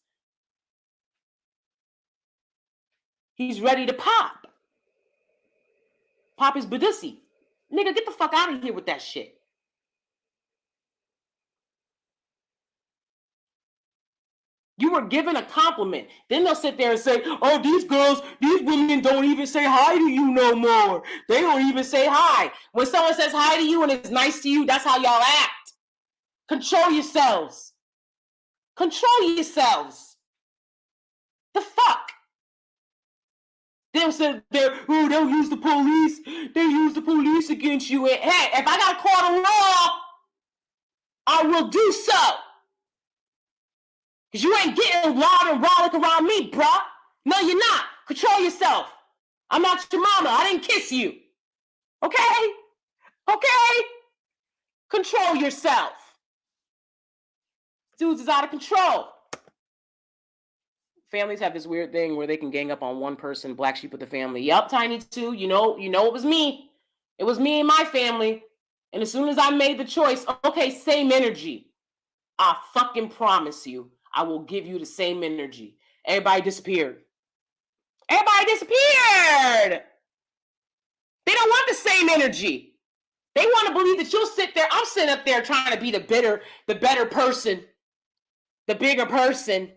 [SPEAKER 1] He's ready to pop. Pop his badussy. Nigga, get the fuck out of here with that shit. You were given a compliment. Then they'll sit there and say, oh, these women don't even say hi to you no more. They don't even say hi. When someone says hi to you and it's nice to you, that's how y'all act. Control yourselves. Control yourselves. The fuck? They'll sit there, oh, they'll use the police. They use the police against you. And, hey, if I got to call the law, I will do so. Because you ain't getting wild and rollick around me, bruh. No, you're not. Control yourself. I'm not your mama. I didn't kiss you. Okay? Okay? Control yourself. Dudes is out of control. Families have this weird thing where they can gang up on one person, black sheep of the family. Yup, Tiny too. You know it was me. It was me and my family. And as soon as I made the choice, okay, same energy. I fucking promise you, I will give you the same energy. Everybody disappeared. Everybody disappeared. They don't want the same energy. They want to believe that you'll sit there. I'm sitting up there trying to be the better person, the bigger person.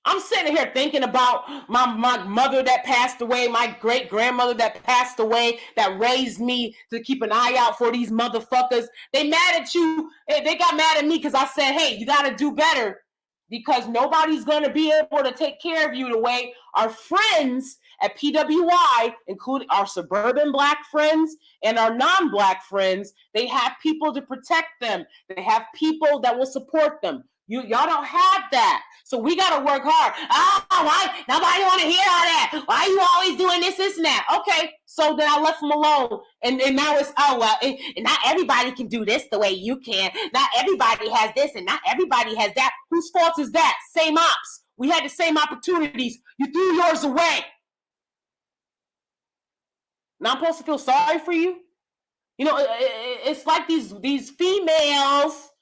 [SPEAKER 1] I'm sitting here thinking about my mother that passed away, my great-grandmother that passed away, that raised me to keep an eye out for these motherfuckers. They mad at you. They got mad at me because I said, hey, you got to do better because nobody's going to be able to take care of you the way our friends at PWI, including our suburban black friends and our non-black friends, they have people to protect them. They have people that will support them. Y'all don't have that. So we got to work hard. Oh, why? Nobody want to hear all that. Why are you always doing this and that? Okay. So then I left them alone. And now it's, and not everybody can do this the way you can. Not everybody has this and not everybody has that. Whose fault is that? Same ops. We had the same opportunities. You threw yours away. Now I'm supposed to feel sorry for you? You know, it's like these females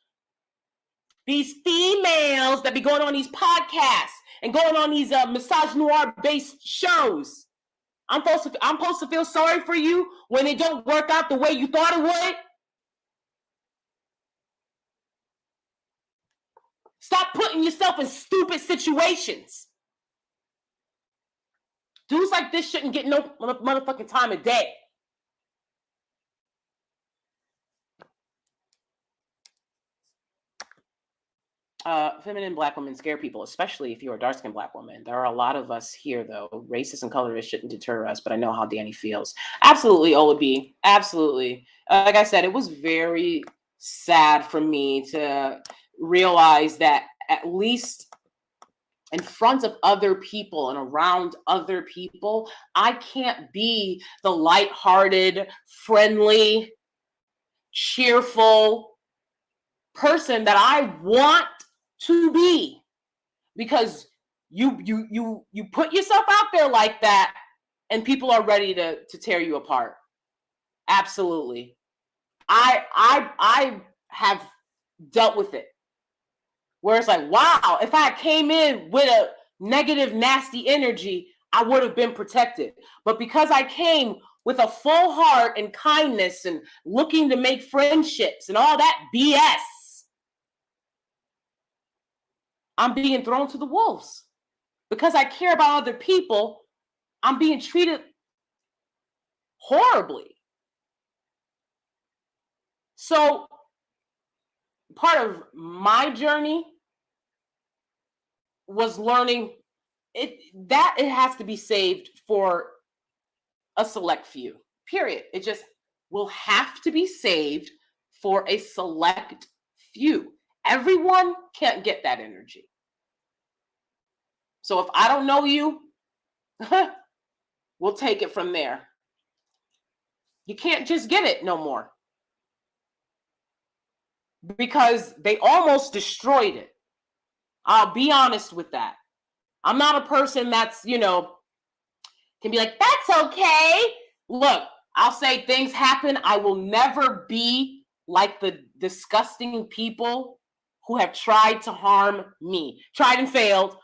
[SPEAKER 1] that be going on these podcasts and going on these misogynoir-based shows. I'm supposed to feel sorry for you when it don't work out the way you thought it would? Stop putting yourself in stupid situations. Dudes like this shouldn't get no motherfucking time of day. Feminine black women scare people, especially if you're a dark-skinned black woman. There are a lot of us here, though. Racist and colorist shouldn't deter us, but I know how Danie feels. Absolutely, Ola B. Absolutely. Like I said, it was very sad for me to realize that at least in front of other people and around other people, I can't be the lighthearted, friendly, cheerful person that I want to be, because you put yourself out there like that and people are ready to tear you apart. Absolutely. I have dealt with it where it's like, wow, if I came in with a negative, nasty energy, I would have been protected. But because I came with a full heart and kindness and looking to make friendships and all that BS, I'm being thrown to the wolves. Because I care about other people, I'm being treated horribly. So part of my journey was learning it has to be saved for a select few. Period. It just will have to be saved for a select few. Everyone can't get that energy. So if I don't know you, we'll take it from there. You can't just get it no more. Because they almost destroyed it. I'll be honest with that. I'm not a person that's, can be like, that's okay. Look, I'll say things happen. I will never be like the disgusting people who have tried to harm me, tried and failed.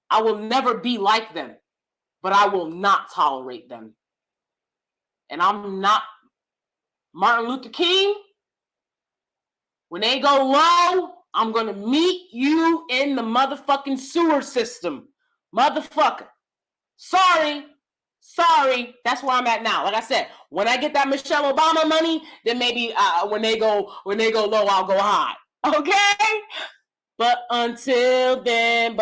[SPEAKER 1] I will never be like them, but I will not tolerate them. And I'm not Martin Luther King. When they go low, I'm going to meet you in the motherfucking sewer system. Motherfucker. Sorry. That's where I'm at now. Like I said, when I get that Michelle Obama money, then maybe when they go low, I'll go high. Okay? But until then,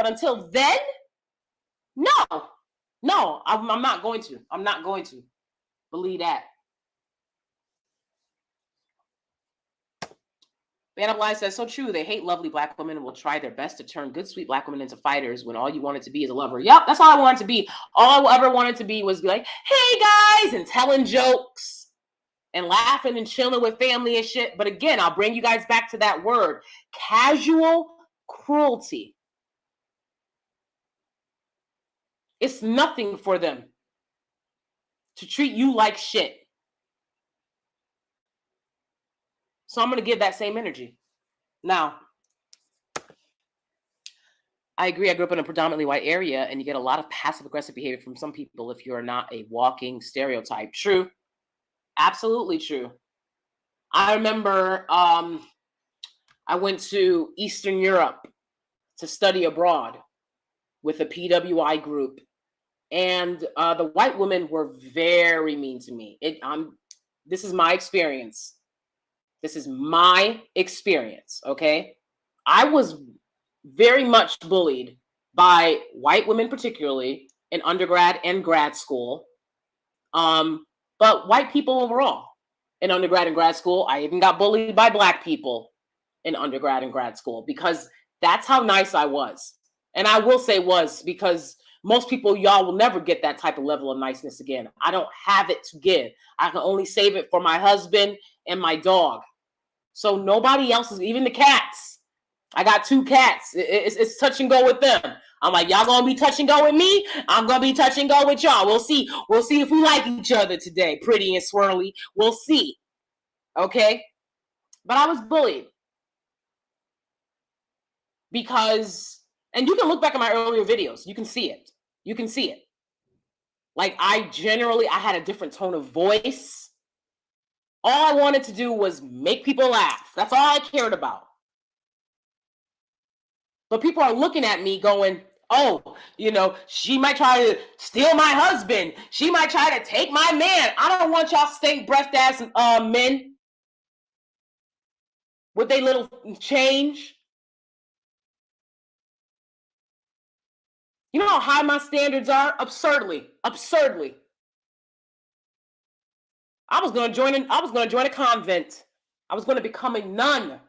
[SPEAKER 1] no, I'm not going to. I'm not going to. Believe that. Band Up Line says, so true. They hate lovely black women and will try their best to turn good, sweet black women into fighters when all you wanted to be is a lover. Yep, that's all I wanted to be. All I ever wanted to be was be like, hey guys, and telling jokes and laughing and chilling with family and shit. But again, I'll bring you guys back to that word, casual cruelty. It's nothing for them to treat you like shit. So I'm going to give that same energy. Now, I agree. I grew up in a predominantly white area, and you get a lot of passive-aggressive behavior from some people if you're not a walking stereotype. True. Absolutely true. I remember I went to Eastern Europe to study abroad with a PWI group, and the white women were very mean to me. This is my experience. Okay? I was very much bullied by white women, particularly in undergrad and grad school, but white people overall in undergrad and grad school. I even got bullied by black people in undergrad and grad school because that's how nice I was. And I will say was because most people, y'all will never get that type of level of niceness again. I don't have it to give. I can only save it for my husband and my dog. So nobody else is, even the cats. I got 2 cats. It's touch and go with them. I'm like, y'all gonna be touch and go with me? I'm gonna be touch and go with y'all. We'll see. We'll see if we like each other today. Pretty and swirly. We'll see. Okay? But I was bullied. Because, and you can look back at my earlier videos. You can see it. Like I had a different tone of voice. All I wanted to do was make people laugh. That's all I cared about. But people are looking at me going, oh, she might try to steal my husband. She might try to take my man. I don't want y'all stink-breathed ass men with their little change. You know how high my standards are? Absurdly. I was going to join a convent. I was going to become a nun.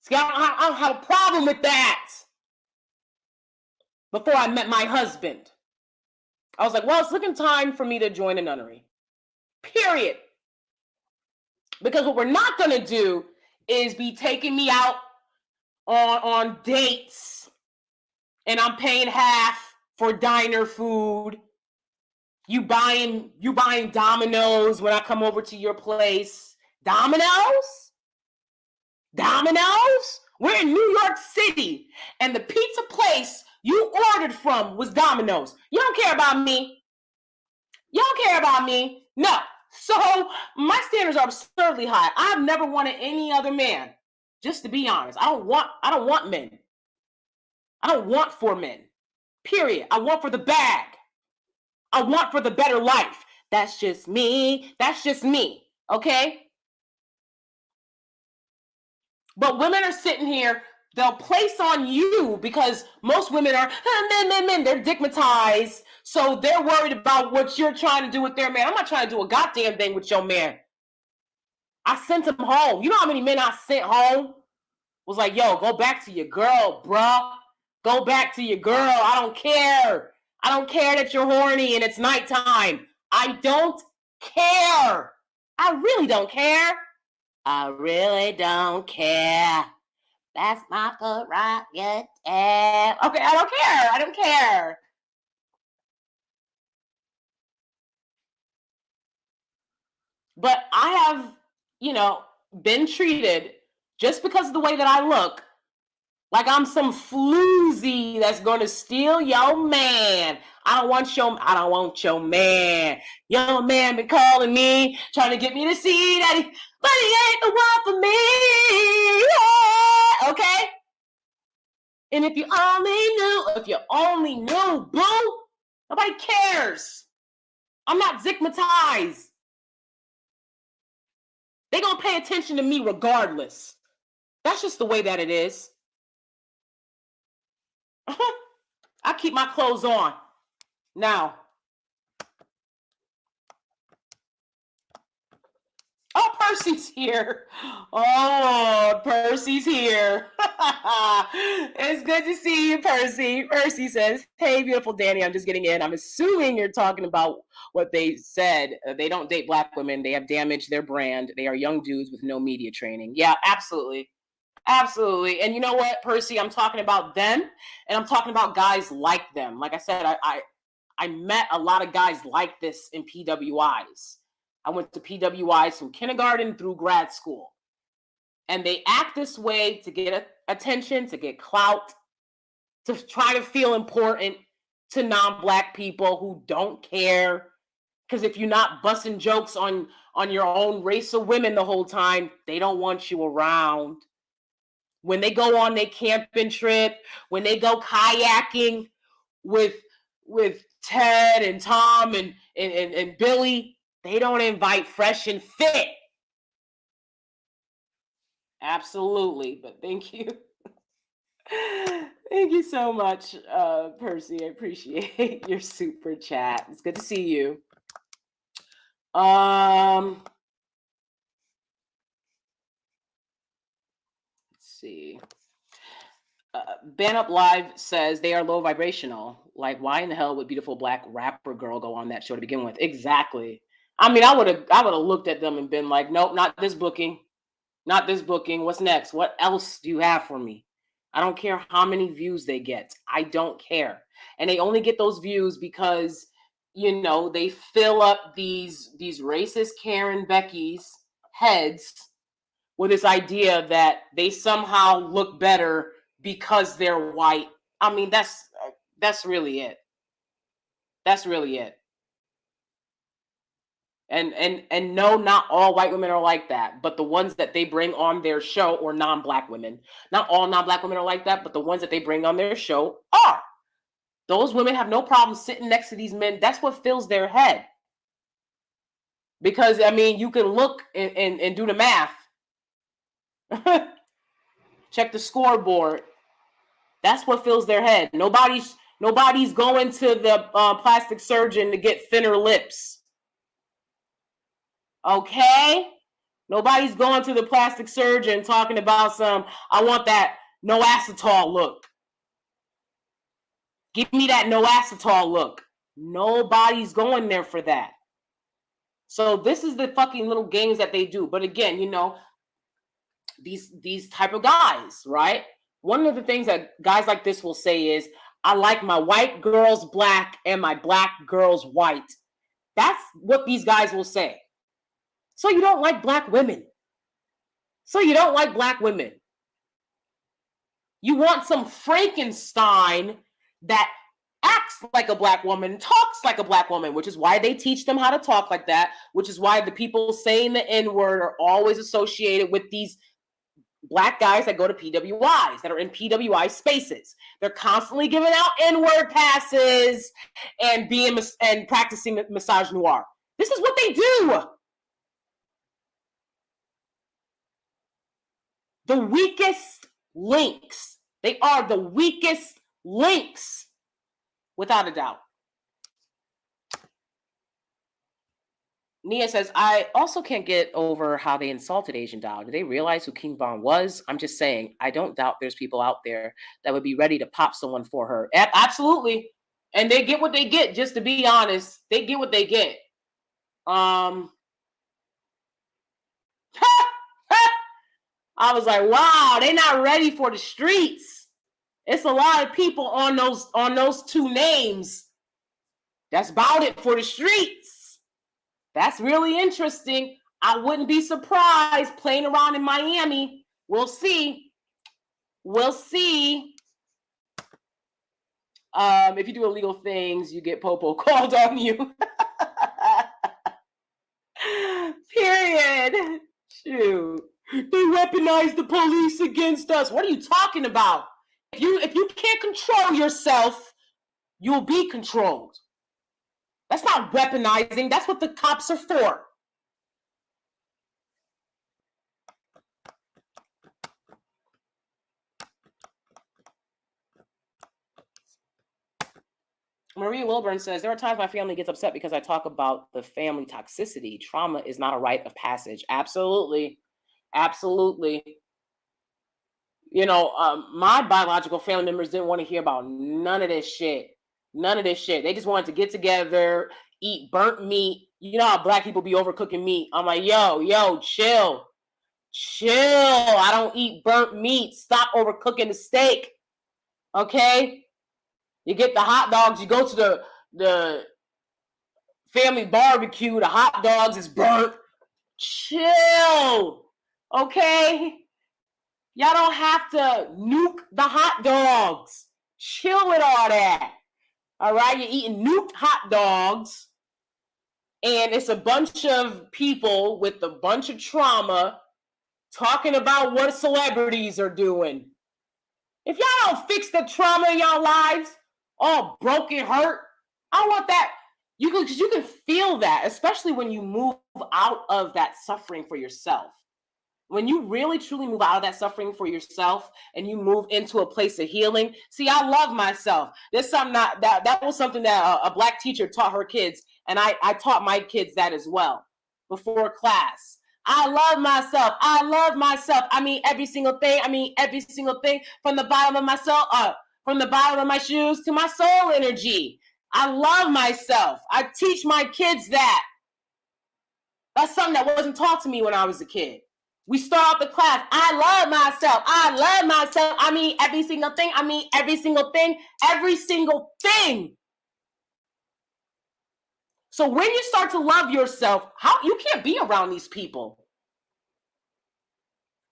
[SPEAKER 1] See, I don't have a problem with that. Before I met my husband, I was like, well, it's looking time for me to join a nunnery. Period. Because what we're not going to do is be taking me out on dates and I'm paying half for diner food. You buying Domino's when I come over to your place. Domino's? We're in New York City, and the pizza place you ordered from was Domino's. You don't care about me. No. So my standards are absurdly high. I've never wanted any other man. Just to be honest, I don't want men. I don't want for men. Period. I want for the bag. I want for the better life. That's just me. Okay? But women are sitting here they'll place on you because most women are men. They're digmatized, so they're worried about what you're trying to do with their man. I'm not trying to do a goddamn thing with your man. I sent him home. You know how many men I sent home? Was like, yo, go back to your girl, bruh. Go back to your girl. I don't care. I don't care that you're horny and it's nighttime. I don't care. I really don't care. I really don't care. That's my foot rocket. Okay, I don't care. I don't care. But I have, been treated just because of the way that I look like I'm some floozy that's gonna steal your man. I don't want your man. Your man been calling me, trying to get me to see that but he ain't the one for me. Yeah. Okay? And if you only knew, boo, nobody cares. I'm not stigmatized. They gonna pay attention to me regardless. That's just the way that it is. I keep my clothes on. Now. Oh, Percy's here. Oh, Percy's here. It's good to see you, Percy. Percy says, hey, beautiful Danie, I'm just getting in. I'm assuming you're talking about what they said. They don't date black women. They have damaged their brand. They are young dudes with no media training. Yeah, absolutely. Absolutely. And you know what, Percy? I'm talking about them, and I'm talking about guys like them. Like I said, I met a lot of guys like this in PWIs. I went to PWIs from kindergarten through grad school. And they act this way to get attention, to get clout, to try to feel important to non-black people who don't care. Because if you're not busting jokes on your own race of women the whole time, they don't want you around. When they go on their camping trip, when they go kayaking with Ted and Tom and Billy, they don't invite Fresh and Fit. Absolutely, but thank you. Thank you so much, Percy. I appreciate your super chat. It's good to see you. Let's see. Ban Up Live says they are low vibrational. Like, why in the hell would beautiful black rapper girl go on that show to begin with? Exactly. I mean, I would have looked at them and been like, nope, not this booking. Not this booking. What's next? What else do you have for me? I don't care how many views they get. I don't care. And they only get those views because, they fill up these racist Karen Becky's heads with this idea that they somehow look better because they're white. I mean, that's really it. That's really it. And no, not all white women are like that, but the ones that they bring on their show, or non-black women, not all non-black women are like that, but the ones that they bring on their show are. Those women have no problem sitting next to these men. That's what fills their head. Because, I mean, you can look and do the math. Check the scoreboard. That's what fills their head. Nobody's going to the plastic surgeon to get thinner lips. Okay? Nobody's going to the plastic surgeon talking about I want that no acetol look. Give me that no acetol look. Nobody's going there for that. So this is the fucking little games that they do. But again, these type of guys, right? One of the things that guys like this will say is, I like my white girls black and my black girls white. That's what these guys will say. So you don't like black women. You want some Frankenstein that acts like a black woman, talks like a black woman, which is why they teach them how to talk like that, which is why the people saying the N-word are always associated with these black guys that go to PWIs, that are in PWI spaces. They're constantly giving out N-word passes and practicing misogynoir. This is what they do. The weakest links. They are the weakest links, without a doubt. Nia says, I also can't get over how they insulted Asian Doll. Do they realize who King Von was? I'm just saying, I don't doubt there's people out there that would be ready to pop someone for her. Absolutely. And they get what they get, just to be honest. They get what they get. I was like, wow, they're not ready for the streets. It's a lot of people on those two names. That's about it for the streets. That's really interesting. I wouldn't be surprised playing around in Miami. We'll see. We'll see. If you do illegal things, you get Popo called on you. Period. Shoot. They weaponize the police against us. What are you talking about? If you can't control yourself, you'll be controlled. That's not weaponizing. That's what the cops are for. Marie Wilburn says, there are times my family gets upset because I talk about the family toxicity. Trauma is not a rite of passage. Absolutely. Absolutely. You know, my biological family members didn't want to hear about none of this shit. None of this shit. They just wanted to get together, eat burnt meat. You know how black people be overcooking meat. I'm like, yo, chill. Chill. I don't eat burnt meat. Stop overcooking the steak. Okay? You get the hot dogs. You go to the family barbecue. The hot dogs is burnt. Chill. Okay? Y'all don't have to nuke the hot dogs. Chill with all that. All right? You're eating nuked hot dogs. And it's a bunch of people with a bunch of trauma talking about what celebrities are doing. If y'all don't fix the trauma in y'all lives, all broken, hurt, I want that. You can feel that, especially when you move out of that suffering for yourself. When you really truly move out of that suffering for yourself and you move into a place of healing. See, I love myself. There's something that was something that a black teacher taught her kids, and I taught my kids that as well before class. I love myself. I love myself. I mean every single thing. I mean every single thing from the bottom of myself, from the bottom of my shoes to my soul energy. I love myself. I teach my kids that. That's something that wasn't taught to me when I was a kid. We start off the class. I love myself. I love myself. I mean every single thing. I mean every single thing. Every single thing. So when you start to love yourself, you can't be around these people.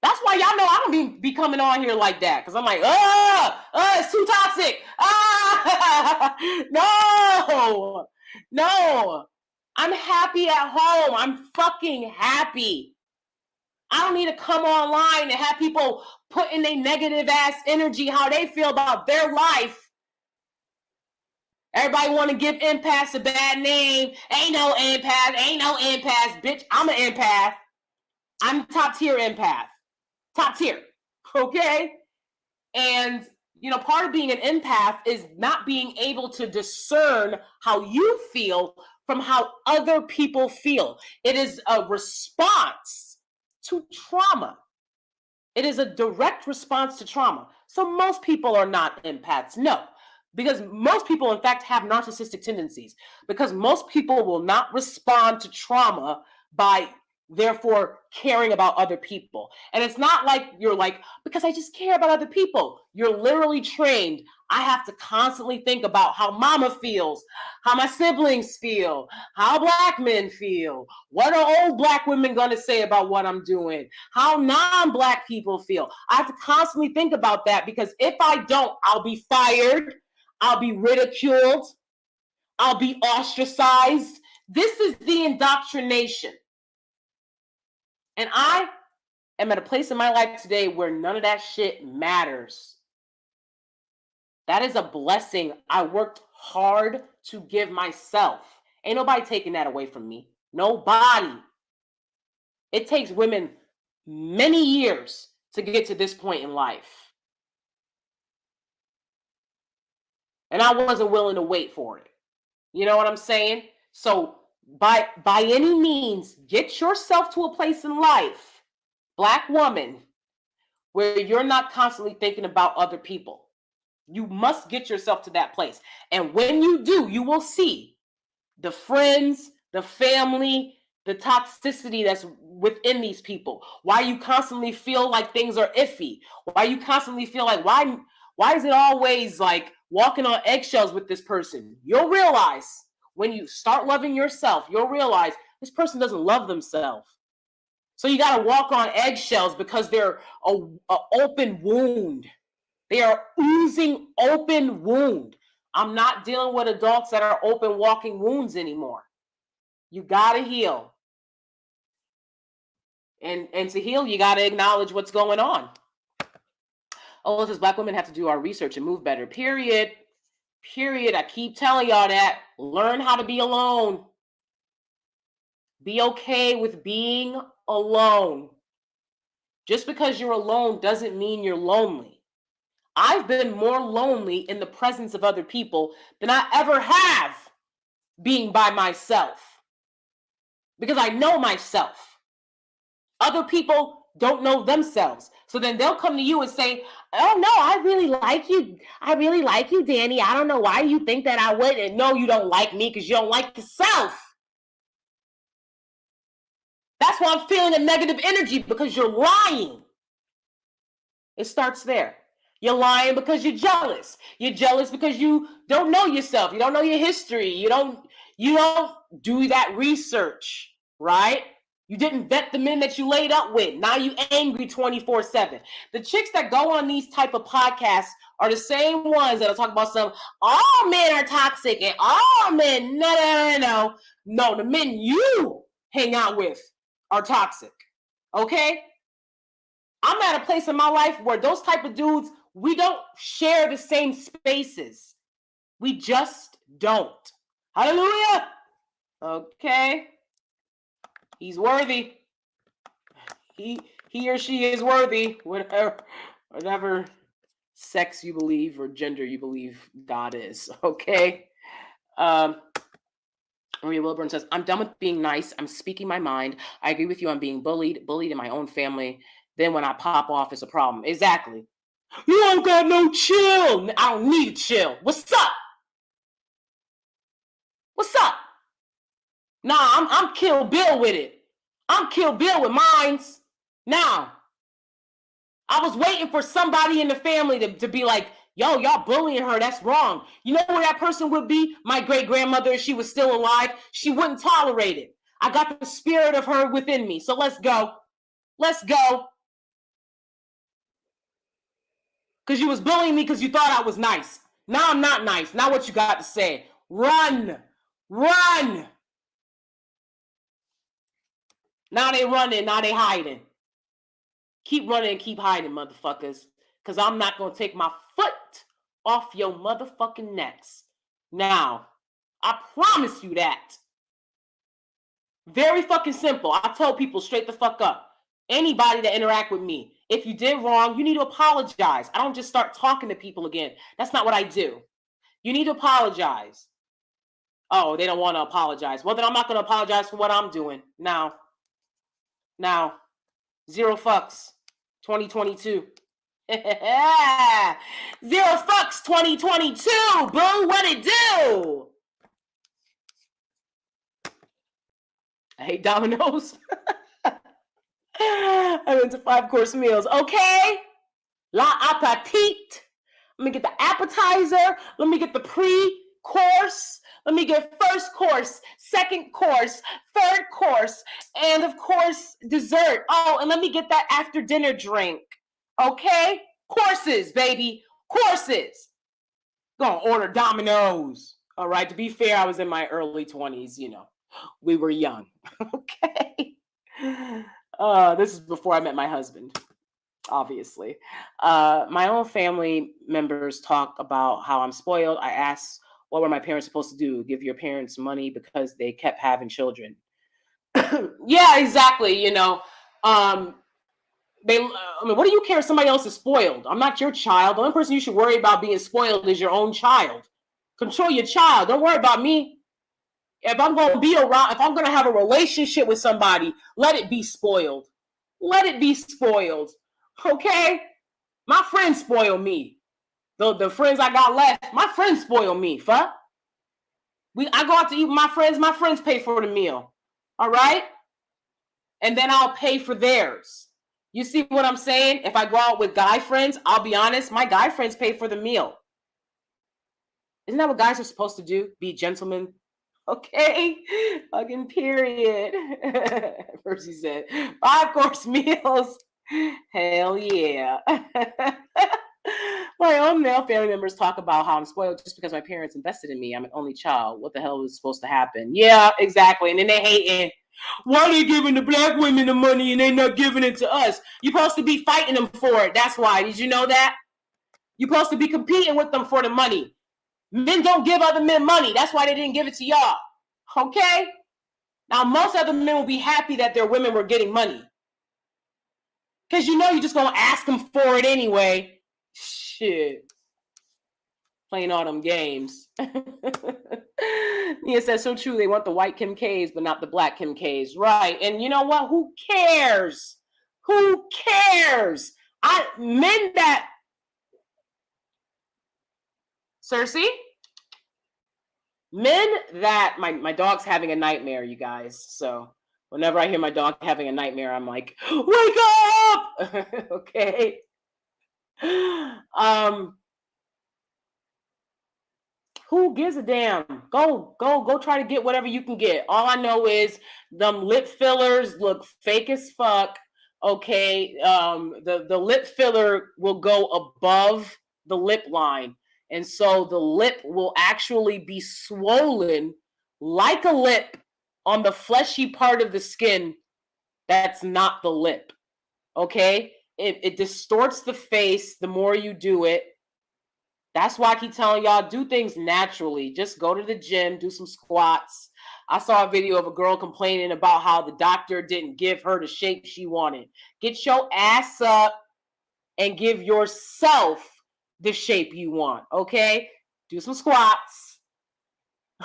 [SPEAKER 1] That's why y'all know I don't be coming on here like that. Because I'm like, it's too toxic. No. I'm happy at home. I'm fucking happy. I don't need to come online and have people put in their negative ass energy, how they feel about their life. Everybody want to give empaths a bad name. Ain't no empath, bitch. I'm an empath. I'm top tier empath. Top tier. Okay? And, you know, part of being an empath is not being able to discern how you feel from how other people feel. It is a response to trauma. It is a direct response to trauma. So most people are not empaths. No. Because most people, in fact, have narcissistic tendencies. Because most people will not respond to trauma by therefore caring about other people. And it's not like you're like, because I just care about other people. You're literally trained. I have to constantly think about how mama feels, how my siblings feel, how black men feel. What are old black women going to say about what I'm doing? How non-black people feel. I have to constantly think about that, because if I don't, I'll be fired. I'll be ridiculed. I'll be ostracized. This is the indoctrination. And I am at a place in my life today where none of that shit matters. That is a blessing I worked hard to give myself. Ain't nobody taking that away from me. Nobody. It takes women many years to get to this point in life. And I wasn't willing to wait for it. You know what I'm saying? So by any means, get yourself to a place in life, Black woman, where you're not constantly thinking about other people. You must get yourself to that place. And when you do, you will see the friends, the family, the toxicity that's within these people. Why you constantly feel like things are iffy. Why you constantly feel like, why is it always like walking on eggshells with this person? You'll realize when you start loving yourself, you'll realize this person doesn't love themselves. So you got to walk on eggshells because they're an open wound. They are oozing open wound. I'm not dealing with adults that are open walking wounds anymore. You got to heal. And to heal, you got to acknowledge what's going on. Oh, it says Black women have to do our research and move better. Period. Period. I keep telling y'all that. Learn how to be alone. Be okay with being alone. Just because you're alone doesn't mean you're lonely. I've been more lonely in the presence of other people than I ever have being by myself. Because I know myself. Other people don't know themselves. So then they'll come to you and say, oh no, I really like you. I really like you, Danie. I don't know why you think that I would. And no, you don't like me because you don't like yourself. That's why I'm feeling a negative energy, because you're lying. It starts there. You're lying because you're jealous. You're jealous because you don't know yourself. You don't know your history. You don't do that research, right? You didn't vet the men that you laid up with. Now you angry 24/7. The chicks that go on these type of podcasts are the same ones that'll talk about all men are toxic and all men, no. No, the men you hang out with are toxic, okay? I'm at a place in my life where those type of dudes, we don't share the same spaces. We just don't. Hallelujah. Okay. He's worthy. He or she is worthy. Whatever sex you believe or gender you believe God is. Okay. Maria Wilburn says, I'm done with being nice. I'm speaking my mind. I agree with you on being bullied in my own family. Then when I pop off, it's a problem. Exactly. You don't got no chill. I don't need to chill. What's up? What's up? Nah, I'm Kill Bill with it. I'm Kill Bill with mines. Now, I was waiting for somebody in the family to be like, yo, y'all bullying her. That's wrong. You know where that person would be? My great-grandmother, if she was still alive, she wouldn't tolerate it. I got the spirit of her within me. So let's go. Let's go. Because you was bullying me because you thought I was nice. Now I'm not nice. Now what you got to say? Run. Run. Now they running. Now they hiding. Keep running and keep hiding, motherfuckers. Because I'm not going to take my foot off your motherfucking necks. Now, I promise you that. Very fucking simple. I tell people straight the fuck up. Anybody that interact with me, if you did wrong, you need to apologize. I don't just start talking to people again. That's not what I do. You need to apologize. Oh, they don't want to apologize. Well, then I'm not going to apologize for what I'm doing. Now, zero fucks, 2022. Zero fucks, 2022. Boo, what it do? I hate Domino's. I'm into 5-course meals. Okay. La appetit. Let me get the appetizer. Let me get the pre-course. Let me get first course, second course, third course, and of course, dessert. Oh, and let me get that after dinner drink. Okay? Courses, baby. Courses. Gonna order Domino's. All right. To be fair, I was in my early 20s, you know. We were young. Okay. This is before I met my husband, obviously. My own family members talk about how I'm spoiled. I asked, what were my parents supposed to do? Give your parents money because they kept having children. Yeah, exactly. You know, what do you care if somebody else is spoiled? I'm not your child. The only person you should worry about being spoiled is your own child. Control your child. Don't worry about me. If I'm going to be around, if I'm going to have a relationship with somebody, let it be spoiled. Let it be spoiled. Okay? My friends spoil me. The friends I got left, my friends spoil me. Fuck. I go out to eat with my friends pay for the meal. All right? And then I'll pay for theirs. You see what I'm saying? If I go out with guy friends, I'll be honest, my guy friends pay for the meal. Isn't that what guys are supposed to do? Be gentlemen? Okay? Fucking period. Percy said, 5-course meals. Hell yeah. My own male family members talk about how I'm spoiled just because my parents invested in me. I'm an only child. What the hell is supposed to happen? Yeah, exactly. And then they hating. Why are they giving the black women the money and they not giving it to us? You're supposed to be fighting them for it. That's why. Did you know that? You're supposed to be competing with them for the money. Men don't give other men money. That's why they didn't give it to y'all. Okay? Now, most other men will be happy that their women were getting money. Because you know you're just going to ask them for it anyway. Shit. Playing all them games. Nia says, so true. They want the white Kim K's, but not the black Kim K's. Right. And you know what? Who cares? Who cares? Men that... Cersei? Men that... My dog's having a nightmare, you guys. So whenever I hear my dog having a nightmare, I'm like, wake up! Okay. Who gives a damn? Go try to get whatever you can get. All I know is them lip fillers look fake as fuck. Okay. The lip filler will go above the lip line. And so the lip will actually be swollen like a lip on the fleshy part of the skin that's not the lip. Okay? It distorts the face the more you do it. That's why I keep telling y'all, do things naturally. Just go to the gym, do some squats. I saw a video of a girl complaining about how the doctor didn't give her the shape she wanted. Get your ass up and give yourself the shape you want, okay? Do some squats.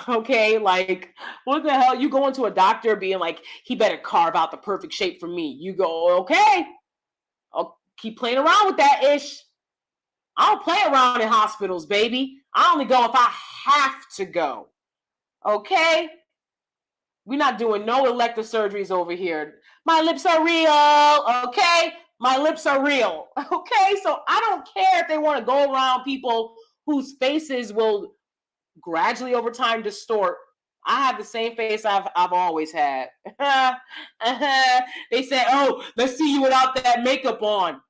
[SPEAKER 1] Okay, like, what the hell? You go into a doctor being like, he better carve out the perfect shape for me. You go, okay. I'll keep playing around with that ish. I don't play around in hospitals, baby. I only go if I have to go. Okay? We're not doing no elective surgeries over here. My lips are real, okay? My lips are real, okay? So I don't care if they want to go around people whose faces will gradually over time distort. I have the same face I've always had. They said, oh, let's see you without that makeup on.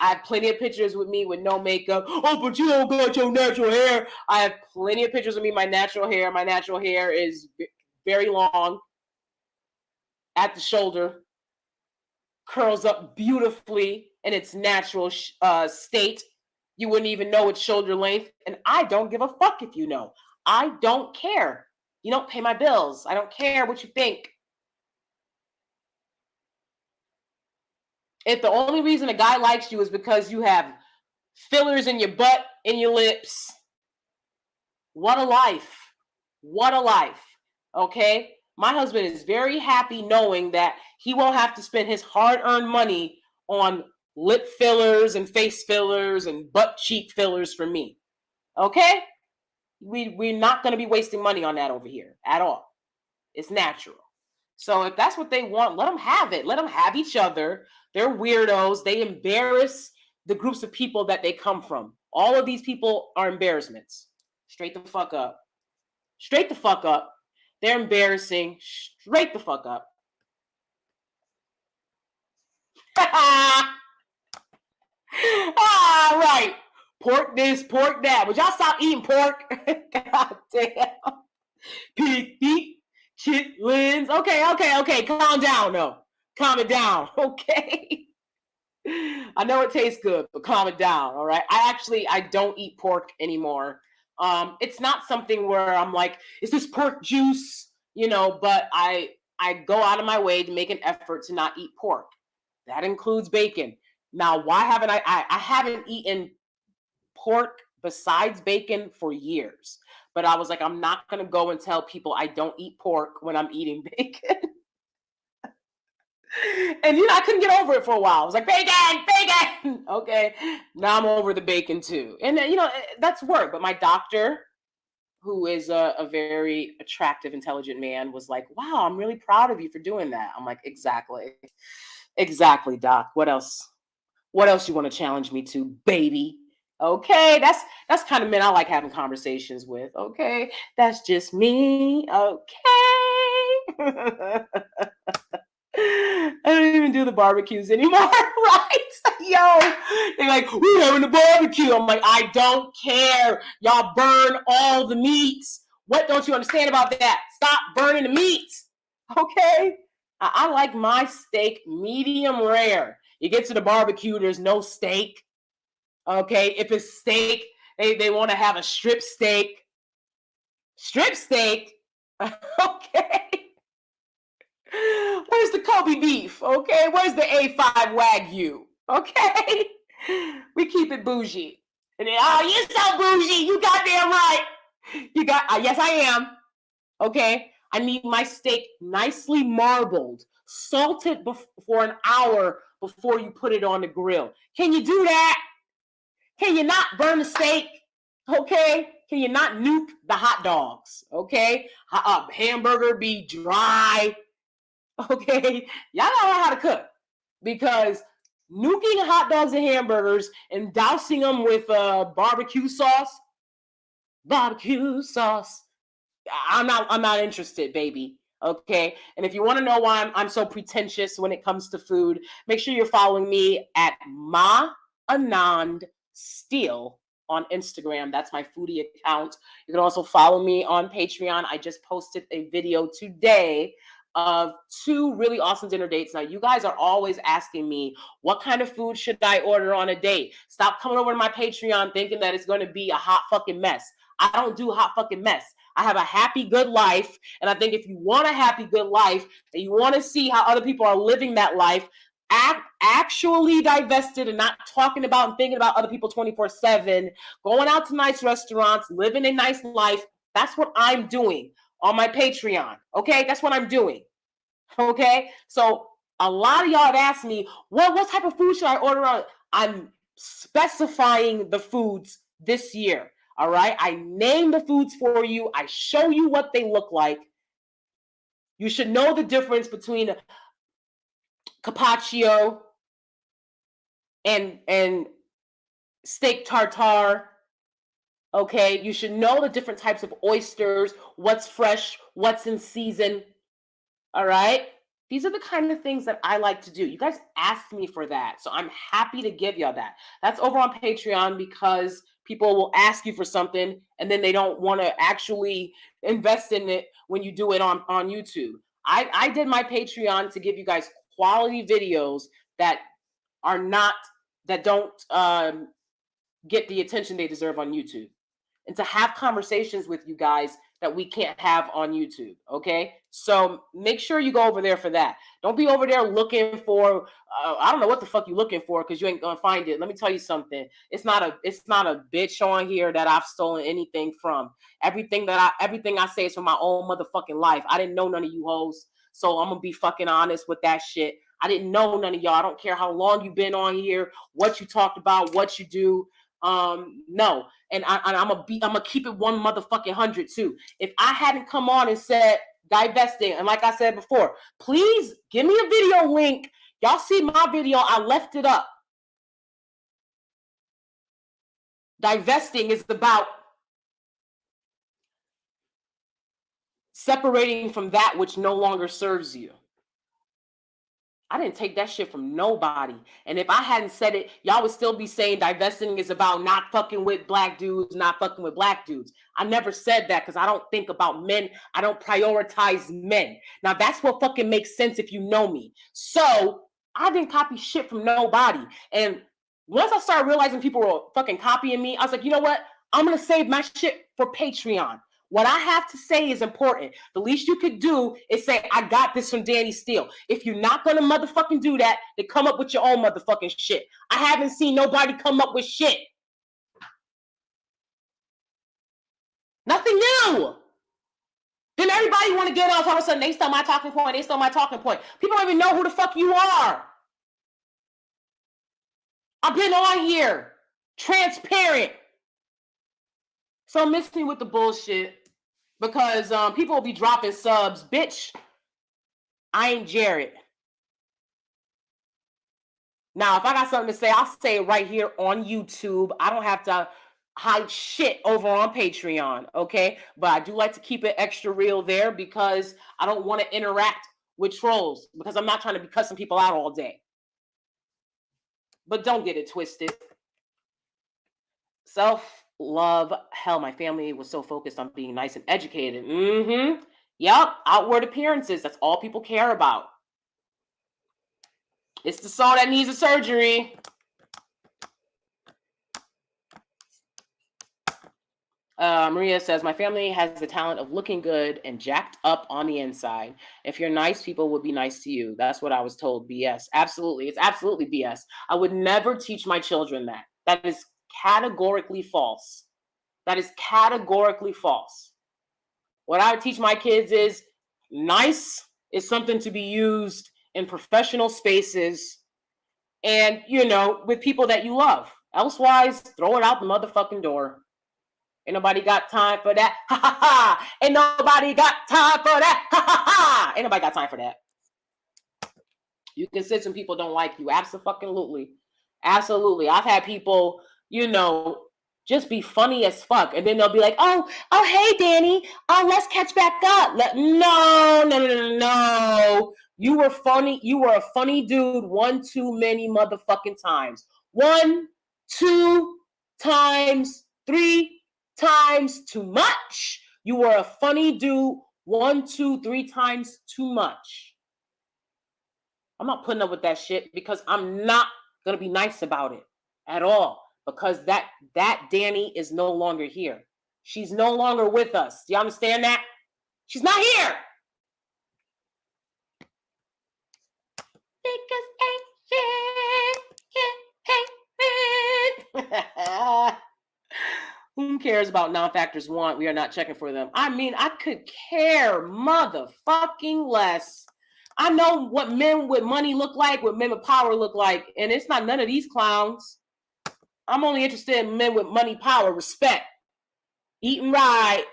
[SPEAKER 1] I have plenty of pictures with me with no makeup. Oh, but you don't got your natural hair. I have plenty of pictures of me, my natural hair. My natural hair is very long at the shoulder, curls up beautifully in its natural state. You wouldn't even know it's shoulder length. And I don't give a fuck if you know. I don't care. You don't pay my bills. I don't care what you think. If the only reason a guy likes you is because you have fillers in your butt and your lips, what a life. What a life. Okay? My husband is very happy knowing that he won't have to spend his hard-earned money on lip fillers and face fillers and butt cheek fillers for me. Okay? We're not going to be wasting money on that over here at all. It's natural. So if that's what they want, let them have it. Let them have each other. They're weirdos. They embarrass the groups of people that they come from. All of these people are embarrassments. Straight the fuck up. Straight the fuck up. They're embarrassing. Straight the fuck up. Right. Pork this, pork that. Would y'all stop eating pork? God damn. Pig feet, chitlins. Okay. Calm down, though. Calm it down, okay? I know it tastes good, but calm it down, all right? I don't eat pork anymore. It's not something where I'm like, is this pork juice? You know, but I go out of my way to make an effort to not eat pork. That includes bacon. Now, why haven't I haven't eaten pork besides bacon for years. But I was like, I'm not going to go and tell people I don't eat pork when I'm eating bacon. And I couldn't get over it for a while. I was like, bacon. Okay, now I'm over the bacon too. And that's work. But my doctor, who is a very attractive, intelligent man, was like, wow, I'm really proud of you for doing that. I'm like, exactly, doc. What else you want to challenge me to, baby? Okay, that's kind of men I like having conversations with. Okay, that's just me. Okay. I don't even do the barbecues anymore, right? Yo, they're like, we're having a barbecue. I'm like, I don't care. Y'all burn all the meats. What don't you understand about that? Stop burning the meat. Okay? I like my steak medium rare. You get to the barbecue, there's no steak. Okay? If it's steak, they want to have a strip steak. Strip steak? Okay. Where's the Kobe beef? Okay, where's the A5 Wagyu? Okay, we keep it bougie. And then, oh, you're so bougie. You goddamn right. Yes, I am. Okay, I need my steak nicely marbled, salted for an hour before you put it on the grill. Can you do that? Can you not burn the steak? Okay, can you not nuke the hot dogs? Okay, hamburger be dry. Okay, y'all gotta learn how to cook, because nuking hot dogs and hamburgers and dousing them with barbecue sauce, I'm not interested, baby. Okay, and if you want to know why I'm so pretentious when it comes to food, make sure you're following me at DanieSteel on Instagram. That's my foodie account. You can also follow me on Patreon. I just posted a video today of 2 really awesome dinner dates. Now, you guys are always asking me, what kind of food should I order on a date? Stop coming over to my Patreon thinking that it's going to be a hot fucking mess. I don't do hot fucking mess. I have a happy, good life. And I think if you want a happy, good life, and you want to see how other people are living that life, actually divested and not talking about and thinking about other people 24/7, going out to nice restaurants, living a nice life, that's what I'm doing on my Patreon. Okay, that's what I'm doing. Okay, so a lot of y'all have asked me, what type of food should I order on? I'm specifying the foods this year. All right, I name the foods for you. I show you what they look like. You should know the difference between carpaccio and steak tartare. Okay, you should know the different types of oysters, what's fresh, what's in season. All right, these are the kind of things that I like to do. You guys asked me for that, so I'm happy to give y'all that. That's over on Patreon, because people will ask you for something and then they don't want to actually invest in it when you do it on YouTube. I did my Patreon to give you guys quality videos that don't get the attention they deserve on YouTube, and to have conversations with you guys that we can't have on YouTube. Okay, so make sure you go over there for that. Don't be over there looking for I don't know what the fuck you looking for, because you ain't gonna find it. Let me tell you something. It's not a bitch on here that I've stolen anything from. Everything I say is from my own motherfucking life. I didn't know none of you hoes, so I'm gonna be fucking honest with that shit. I didn't know none of y'all. I don't care how long you've been on here, what you talked about, what you do. No. And I'm gonna keep it 1 motherfucking 100 too. If I hadn't come on and said divesting, and like I said before, please give me a video link. Y'all see my video, I left it up. Divesting is about separating from that which no longer serves you. I didn't take that shit from nobody. And if I hadn't said it, y'all would still be saying divesting is about not fucking with black dudes, not fucking with black dudes. I never said that, because I don't think about men. I don't prioritize men. Now, that's what fucking makes sense if you know me. So I didn't copy shit from nobody. And once I started realizing people were fucking copying me, I was like, you know what? I'm going to save my shit for Patreon. What I have to say is important. The least you could do is say, I got this from DanieSteel. If you're not going to motherfucking do that, then come up with your own motherfucking shit. I haven't seen nobody come up with shit. Nothing new. Then everybody want to get off. All of a sudden, they stole my talking point. They stole my talking point. People don't even know who the fuck you are. I've been on here. Transparent. So miss me with the bullshit because people will be dropping subs. Bitch, I ain't Jared. Now, if I got something to say, I'll say it right here on YouTube. I don't have to hide shit over on Patreon, okay? But I do like to keep it extra real there because I don't want to interact with trolls because I'm not trying to be cussing people out all day. But don't get it twisted. Self-love. Hell, my family was so focused on being nice and educated. Yep, outward appearances. That's all people care about. It's the soul that needs a surgery. Maria says, my family has the talent of looking good and jacked up on the inside. If you're nice, people will be nice to you. That's what I was told. BS. Absolutely. It's absolutely BS. I would never teach my children that. That is categorically false. That is categorically false. What I would teach my kids is nice is something to be used in professional spaces and, you know, with people that you love. Elsewise, throw it out the motherfucking door. Ain't nobody got time for that. Ha ha ha. Ain't nobody got time for that. Ha ha ha. Ain't nobody got time for that. You can say some people don't like you. Absolutely. Absolutely. I've had people, you know, just be funny as fuck. And then they'll be like, oh, hey, Danie. Let's catch back up. No. You were funny. You were a funny dude one too many motherfucking times. 1, 2 times, 3 times too much. You were a funny dude 1, 2, 3 times too much. I'm not putting up with that shit because I'm not going to be nice about it at all because that Danie is no longer here. She's no longer with us. Do you understand that? She's not here. Who cares about non-factors want? We are not checking for them. I mean, I could care motherfucking less. I know what men with money look like, what men with power look like, and it's not none of these clowns. I'm only interested in men with money, power, respect, eating right.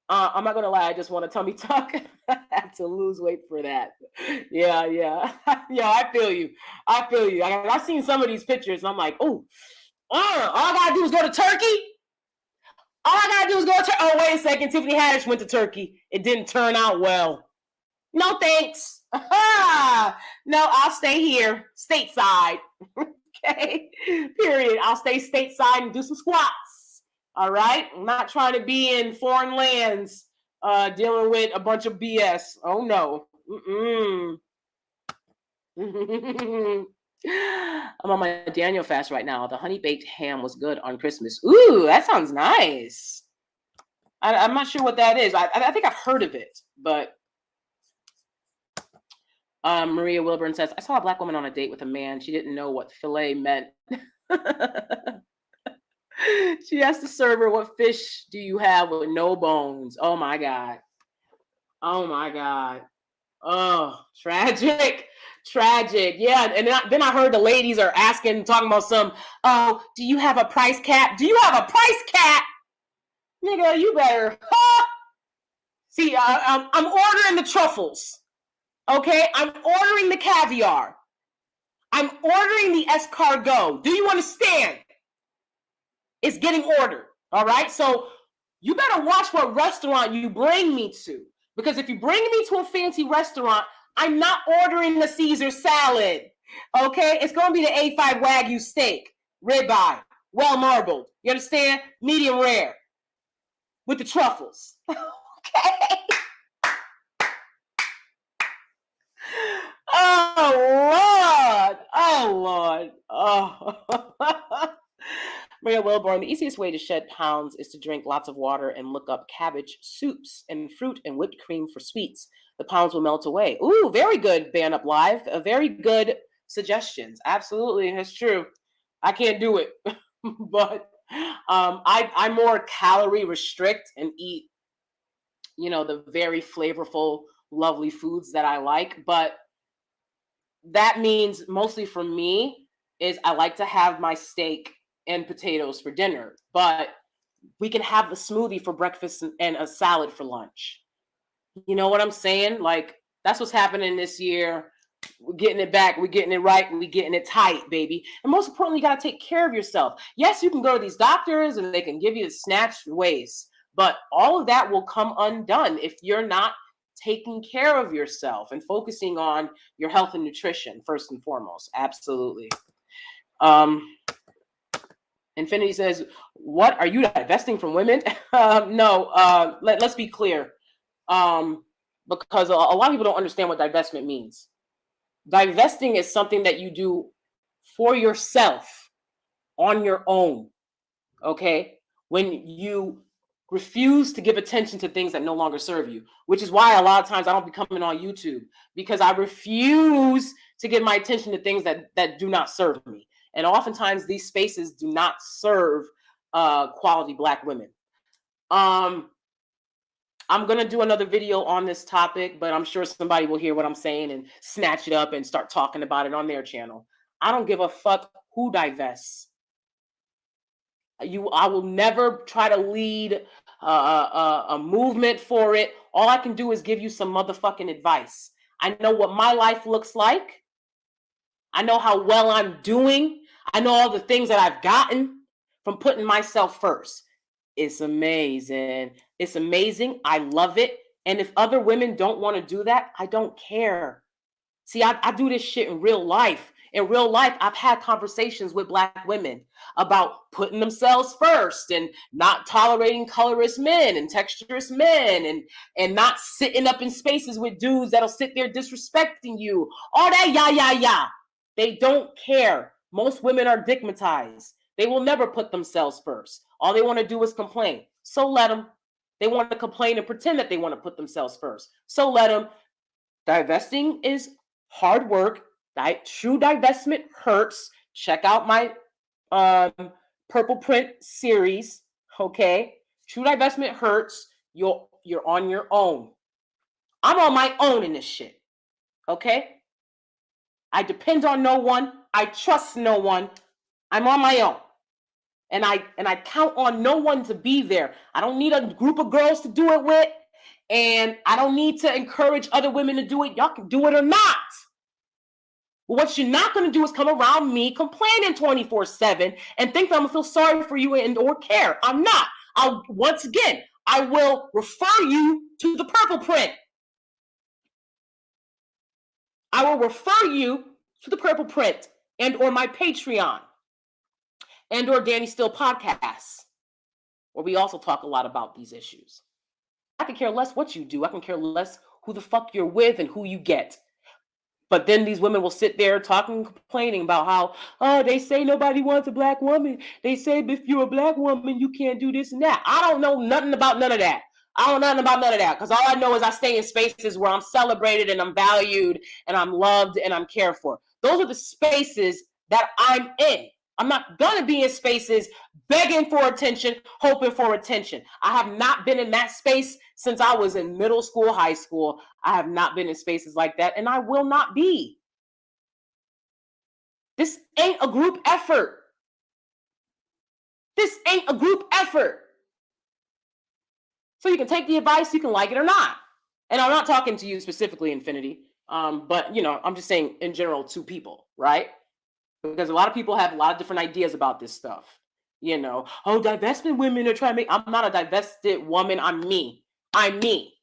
[SPEAKER 1] I'm not gonna lie, I just want a tummy tuck. I have to lose weight for that. Yeah. Yeah, I feel you. I've seen some of these pictures, and I'm like, all I gotta do is go to Turkey. Oh, wait a second. Tiffany Haddish went to Turkey. It didn't turn out well. No, thanks. No, I'll stay here, stateside. Okay, period. I'll stay stateside and do some squats. All right? I'm not trying to be in foreign lands dealing with a bunch of BS. Oh, no. I'm on my Daniel fast right now. The honey baked ham was good on Christmas. Ooh, that sounds nice. I'm not sure what that is. I think I've heard of it, but Maria Wilburn says, I saw a Black woman on a date with a man. She didn't know what filet meant. She asked the server, what fish do you have with no bones? Oh, my God. Oh, tragic. Yeah, and then I heard the ladies are talking about some, oh, do you have a price cap? Do you have a price cap? Nigga, you better. See, I'm ordering the truffles. Okay, I'm ordering the caviar. I'm ordering the escargot. Do you understand? It's getting ordered. All right, so you better watch what restaurant you bring me to. Because if you bring me to a fancy restaurant, I'm not ordering the Caesar salad. Okay, it's going to be the A5 Wagyu steak, ribeye, well marbled. You understand? Medium rare with the truffles. Okay. Oh, Lord. Oh. Maria Wilborn, the easiest way to shed pounds is to drink lots of water and look up cabbage soups and fruit and whipped cream for sweets. The pounds will melt away. Ooh, very good, Ban Up Live. Very good suggestions. Absolutely, that's true. I can't do it, but I more calorie restrict and eat, the very flavorful, lovely foods that I like. But that means mostly for me is I like to have my steak and potatoes for dinner, but we can have a smoothie for breakfast and a salad for lunch. You know what I'm saying? Like, that's what's happening this year. We're getting it back. We're getting it right. We're getting it tight, baby. And most importantly, you got to take care of yourself. Yes, you can go to these doctors and they can give you the snatched ways, but all of that will come undone if you're not taking care of yourself and focusing on your health and nutrition first and foremost. Absolutely. Infinity says, what, are you divesting from women? No, let's be clear. Because a lot of people don't understand what divestment means. Divesting is something that you do for yourself on your own. Okay? When you refuse to give attention to things that no longer serve you, which is why a lot of times I don't be coming on YouTube, because I refuse to give my attention to things that do not serve me. And oftentimes these spaces do not serve quality Black women. I'm going to do another video on this topic, but I'm sure somebody will hear what I'm saying and snatch it up and start talking about it on their channel. I don't give a fuck who divests. I will never try to lead a movement for it. All I can do is give you some motherfucking advice. I know what my life looks like. I know how well I'm doing. I know all the things that I've gotten from putting myself first. It's amazing. It's amazing. I love it. And if other women don't want to do that, I don't care. See, I do this shit in real life. In real life, I've had conversations with Black women about putting themselves first and not tolerating colorist men and texturous men and not sitting up in spaces with dudes that'll sit there disrespecting you. All that, yeah. They don't care. Most women are digmatized. They will never put themselves first. All they want to do is complain. So let them. They want to complain and pretend that they want to put themselves first. So let them. Divesting is hard work. True divestment hurts. Check out my purple print series. Okay. True divestment hurts. You're on your own. I'm on my own in this shit. Okay. I depend on no one. I trust no one. I'm on my own. And I count on no one to be there. I don't need a group of girls to do it with. And I don't need to encourage other women to do it. Y'all can do it or not. But what you're not going to do is come around me complaining 24/7 and think that I'm going to feel sorry for you and or care. I'm not. Once again, I will refer you to the purple print. I will refer you to the purple print and or my Patreon and or DanieSteel podcasts, where we also talk a lot about these issues. I can care less what you do. I can care less who the fuck you're with and who you get. But then these women will sit there talking, complaining about how, oh, they say nobody wants a Black woman. They say if you're a Black woman, you can't do this and that. I don't know nothing about none of that. I don't know nothing about none of that, because all I know is I stay in spaces where I'm celebrated and I'm valued and I'm loved and I'm cared for. Those are the spaces that I'm in. I'm not going to be in spaces begging for attention, hoping for attention. I have not been in that space since I was in middle school, high school. I have not been in spaces like that, and I will not be. This ain't a group effort. This ain't a group effort. So you can take the advice, you can like it or not. And I'm not talking to you specifically, Infinity, but I'm just saying in general to people, right? Because a lot of people have a lot of different ideas about this stuff. Oh, divestment women are trying to make. I'm not a divested woman. I'm me. I'm me.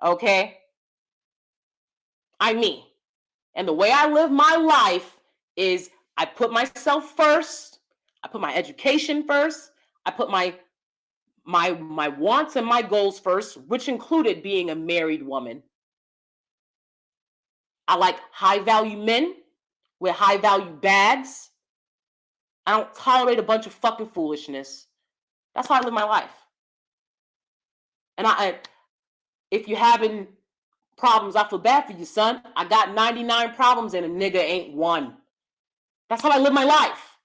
[SPEAKER 1] Okay? I'm me. And the way I live my life is I put myself first. I put my education first. I put my wants and my goals first, which included being a married woman. I like high value men with high value bags. I don't tolerate a bunch of fucking foolishness. That's how I live my life. And if you're having problems, I feel bad for you, son. I got 99 problems and a nigga ain't one. That's how I live my life.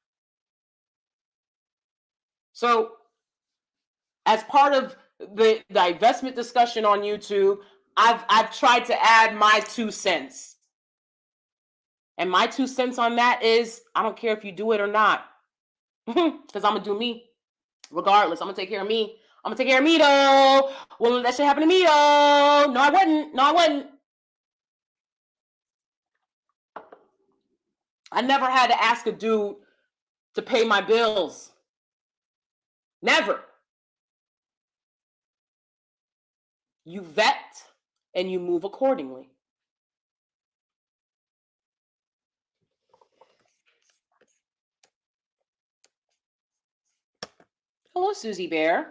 [SPEAKER 1] So as part of the divestment discussion on YouTube, I've tried to add my 2 cents. And my 2 cents on that is I don't care if you do it or not. Because I'm gonna do me. Regardless, I'm gonna take care of me. I'm gonna take care of me though. Well, that shit happen to me though. No, I wouldn't. No, I wouldn't. I never had to ask a dude to pay my bills. Never. You vet and you move accordingly. Hello, Susie Bear.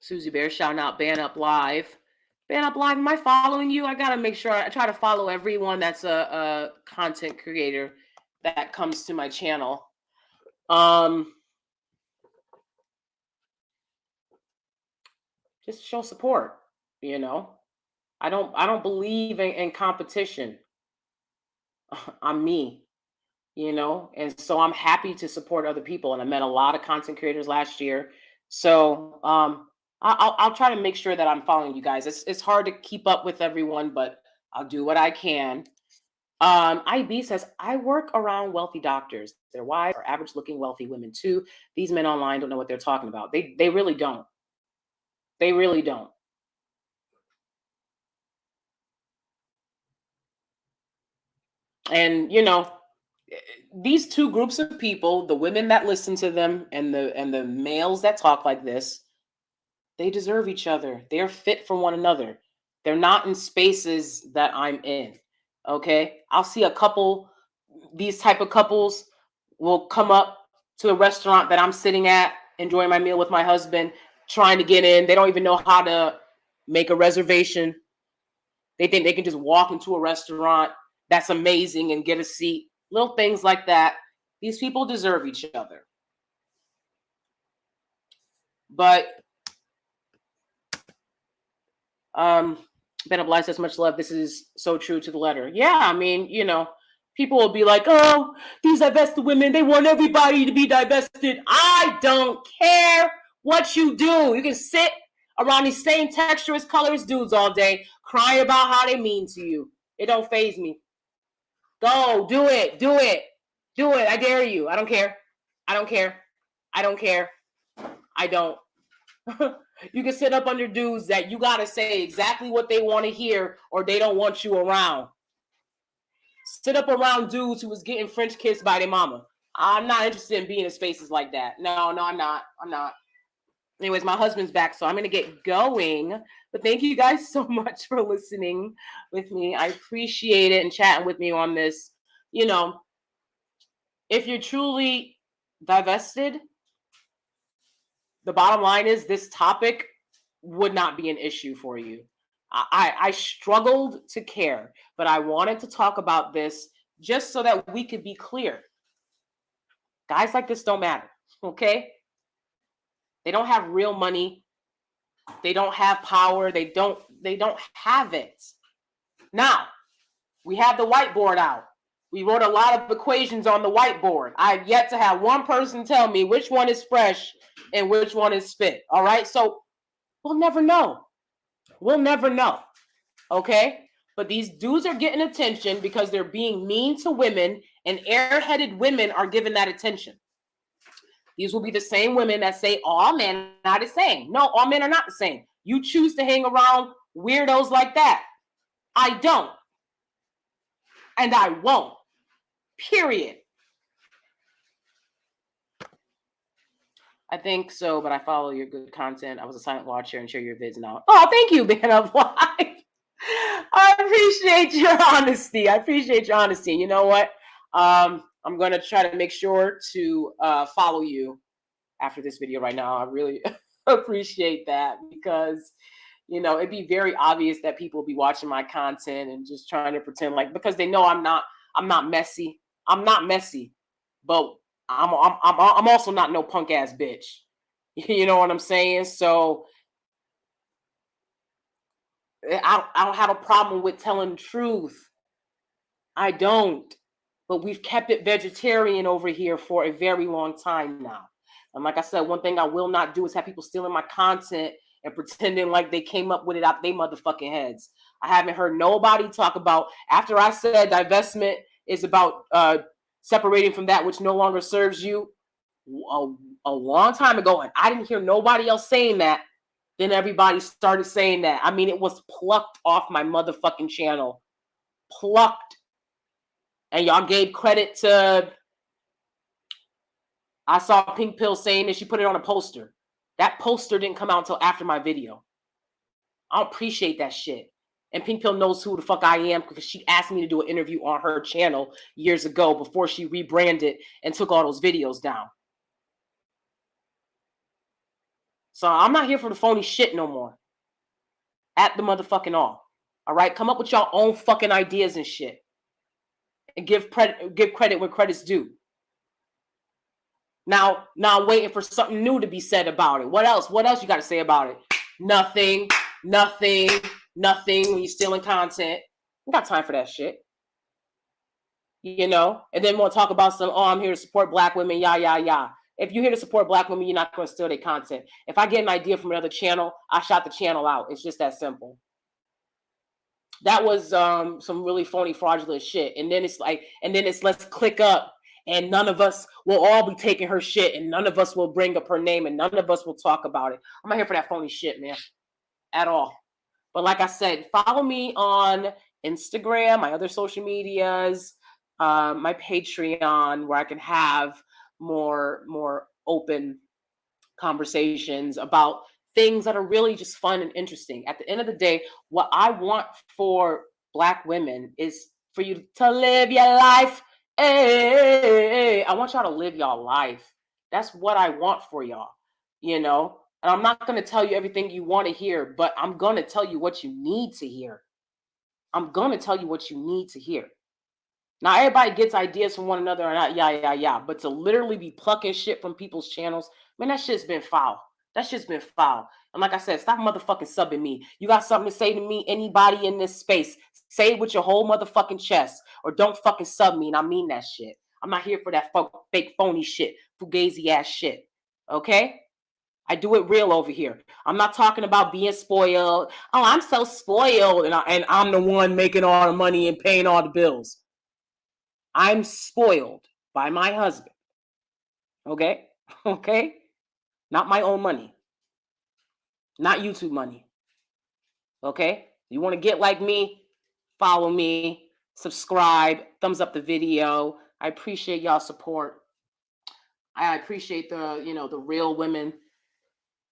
[SPEAKER 1] Susie Bear shouting out Ban Up Live. Ban Up Live, am I following you? I gotta make sure I try to follow everyone that's a content creator that comes to my channel. Just show support, you know. I don't believe in competition. I'm me, you know, and so I'm happy to support other people. And I met a lot of content creators last year. So I'll try to make sure that I'm following you guys. It's hard to keep up with everyone, but I'll do what I can. IB says, I work around wealthy doctors. Their wives are average looking wealthy women too. These men online don't know what they're talking about. They really don't. They really don't. And you know, these two groups of people, the women that listen to them and the males that talk like this, they deserve each other. They're fit for one another. They're not in spaces that I'm in. Okay? I'll see a couple, these type of couples will come up to a restaurant that I'm sitting at, enjoying my meal with my husband, trying to get in. They don't even know how to make a reservation. They think they can just walk into a restaurant that's amazing and get a seat. Little things like that. These people deserve each other. But Ben Obliged says, much love. This is so true to the letter. Yeah, I mean, you know, people will be like, oh, these divested women, they want everybody to be divested. I don't care what you do. You can sit around these same texturous colors dudes all day, crying about how they mean to you. It don't faze me. Go, do it, do it, do it. I dare you. I don't care. I don't care. I don't care. I don't. You can sit up under dudes that you got to say exactly what they want to hear or they don't want you around. Sit up around dudes who was getting French kissed by their mama. I'm not interested in being in spaces like that. No, I'm not. Anyways, my husband's back, so I'm going to get going. But thank you guys so much for listening with me. I appreciate it and chatting with me on this. You know, if you're truly divested, the bottom line is this topic would not be an issue for you. I struggled to care, but I wanted to talk about this just so that we could be clear. Guys like this don't matter, okay? They don't have real money. They don't have power. They don't have it. Now, we have the whiteboard out. We wrote a lot of equations on the whiteboard. I've yet to have one person tell me which one is fresh and which one is spit. All right? So we'll never know. We'll never know. Okay? But these dudes are getting attention because they're being mean to women, and airheaded women are given that attention. These will be the same women that say all men are the same. No, all men are not the same. You choose to hang around weirdos like that. I don't. And I won't. Period. I think so, but I follow your good content. I was a silent watcher and share your vids now. Oh, thank you, Man of Life. I appreciate your honesty. You know what? I'm going to try to make sure to follow you after this video right now. I really appreciate that because, you know, it'd be very obvious that people will be watching my content and just trying to pretend like, because they know I'm not messy. I'm not messy, but I'm also not no punk ass bitch. You know what I'm saying? So I don't have a problem with telling the truth. I don't. But we've kept it vegetarian over here for a very long time now. And like I said, one thing I will not do is have people stealing my content and pretending like they came up with it out their motherfucking heads. I haven't heard nobody talk about, after I said divestment is about separating from that which no longer serves you a long time ago, and I didn't hear nobody else saying that. Then everybody started saying that. I mean, it was plucked off my motherfucking channel. Plucked. And y'all gave credit to, I saw Pink Pill saying that she put it on a poster. That poster didn't come out until after my video. I don't appreciate that shit. And Pink Pill knows who the fuck I am because she asked me to do an interview on her channel years ago before she rebranded and took all those videos down. So I'm not here for the phony shit no more. At the motherfucking all. All right? Come up with your own fucking ideas and shit. And give credit where credit's due. Now I'm waiting for something new to be said about it. What else? What else you got to say about it? Nothing. When you're stealing content. You got time for that shit. You know? And then we'll talk about some, I'm here to support black women, yeah. If you're here to support black women, you're not going to steal their content. If I get an idea from another channel, I shot the channel out. It's just that simple. That was some really phony, fraudulent shit. And then it's let's click up. And none of us will all be taking her shit. And none of us will bring up her name. And none of us will talk about it. I'm not here for that phony shit, man. At all. But like I said, follow me on Instagram, my other social medias, my Patreon, where I can have more open conversations about things that are really just fun and interesting. At the end of the day, what I want for black women is for you to live your life. Hey, I want y'all to live y'all life. That's what I want for y'all, you know? And I'm not going to tell you everything you want to hear, but I'm going to tell you what you need to hear. I'm going to tell you what you need to hear. Now, everybody gets ideas from one another, and yeah. But to literally be plucking shit from people's channels, man, that shit's been foul. That shit's been foul. And like I said, stop motherfucking subbing me. You got something to say to me, anybody in this space, say it with your whole motherfucking chest, or don't fucking sub me, and I mean that shit. I'm not here for that fake phony shit, fugazi ass shit. Okay? I do it real over here. I'm not talking about being spoiled. Oh, I'm so spoiled, and I'm the one making all the money and paying all the bills. I'm spoiled by my husband. Okay? Okay? Not my own money. Not YouTube money. Okay? You want to get like me? Follow me. Subscribe. Thumbs up the video. I appreciate y'all support. I appreciate the real women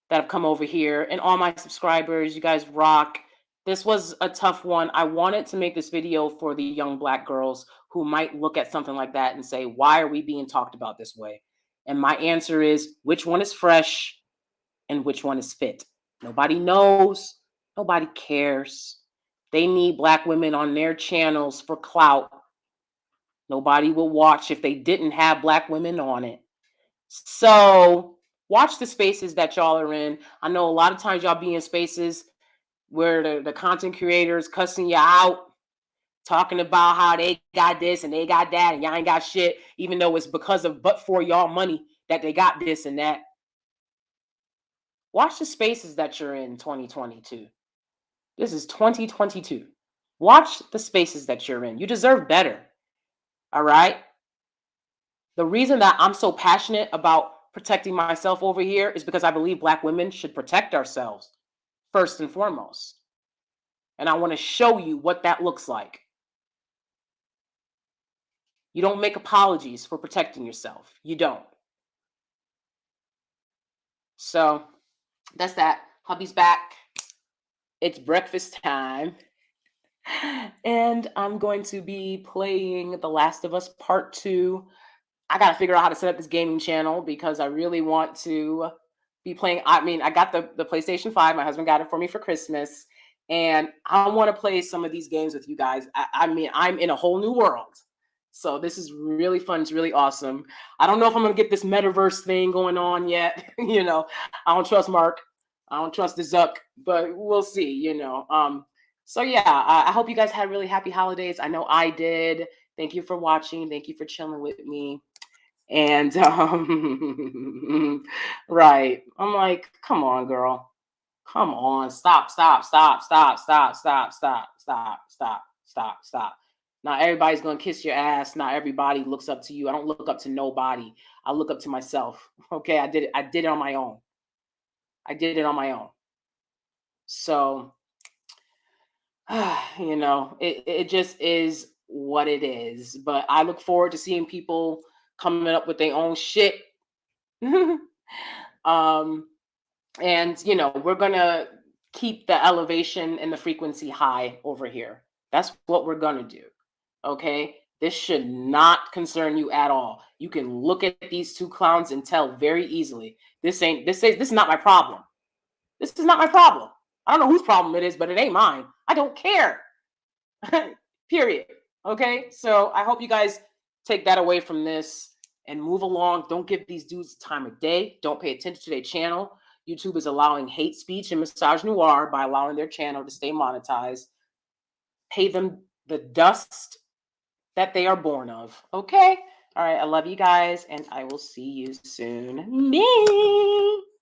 [SPEAKER 1] that have come over here, and all my subscribers. You guys rock. This was a tough one. I wanted to make this video for the young black girls who might look at something like that and say, why are we being talked about this way? And my answer is, which one is fresh and which one is fit? Nobody knows. Nobody cares. They need black women on their channels for clout. Nobody will watch if they didn't have black women on it. So watch the spaces that y'all are in. I know a lot of times y'all be in spaces where the content creators cussing you out, talking about how they got this and they got that and y'all ain't got shit, even though it's because of but for y'all money that they got this and that. Watch the spaces that you're in 2022. This is 2022. Watch the spaces that you're in. You deserve better. All right? The reason that I'm so passionate about protecting myself over here is because I believe black women should protect ourselves first and foremost. And I want to show you what that looks like. You don't make apologies for protecting yourself. You don't. So that's that. Hubby's back. It's breakfast time. And I'm going to be playing The Last of Us Part 2. I got to figure out how to set up this gaming channel because I really want to be playing. I got the PlayStation 5. My husband got it for me for Christmas. And I want to play some of these games with you guys. I'm in a whole new world. So this is really fun. It's really awesome. I don't know if I'm gonna get this metaverse thing going on yet. I don't trust Mark. I don't trust the Zuck, but we'll see. So yeah, I hope you guys had really happy holidays. I know I did. Thank you for watching. Thank you for chilling with me. And right, I'm like, come on, girl. Come on, stop. Not everybody's gonna kiss your ass. Not everybody looks up to you. I don't look up to nobody. I look up to myself. Okay, I did it on my own. I did it on my own. So, it just is what it is. But I look forward to seeing people coming up with their own shit. um, and we're gonna keep the elevation and the frequency high over here. That's what we're gonna do. Okay, this should not concern you at all. You can look at these two clowns and tell very easily, this is not my problem. This is not my problem. I don't know whose problem it is, but it ain't mine. I don't care. Period. Okay, so I hope you guys take that away from this and move along. Don't give these dudes time of day. Don't pay attention to their channel. YouTube is allowing hate speech and misogynoir by allowing their channel to stay monetized. Pay them the dust that they are born of. Okay? All right, I love you guys, and I will see you soon. Bye.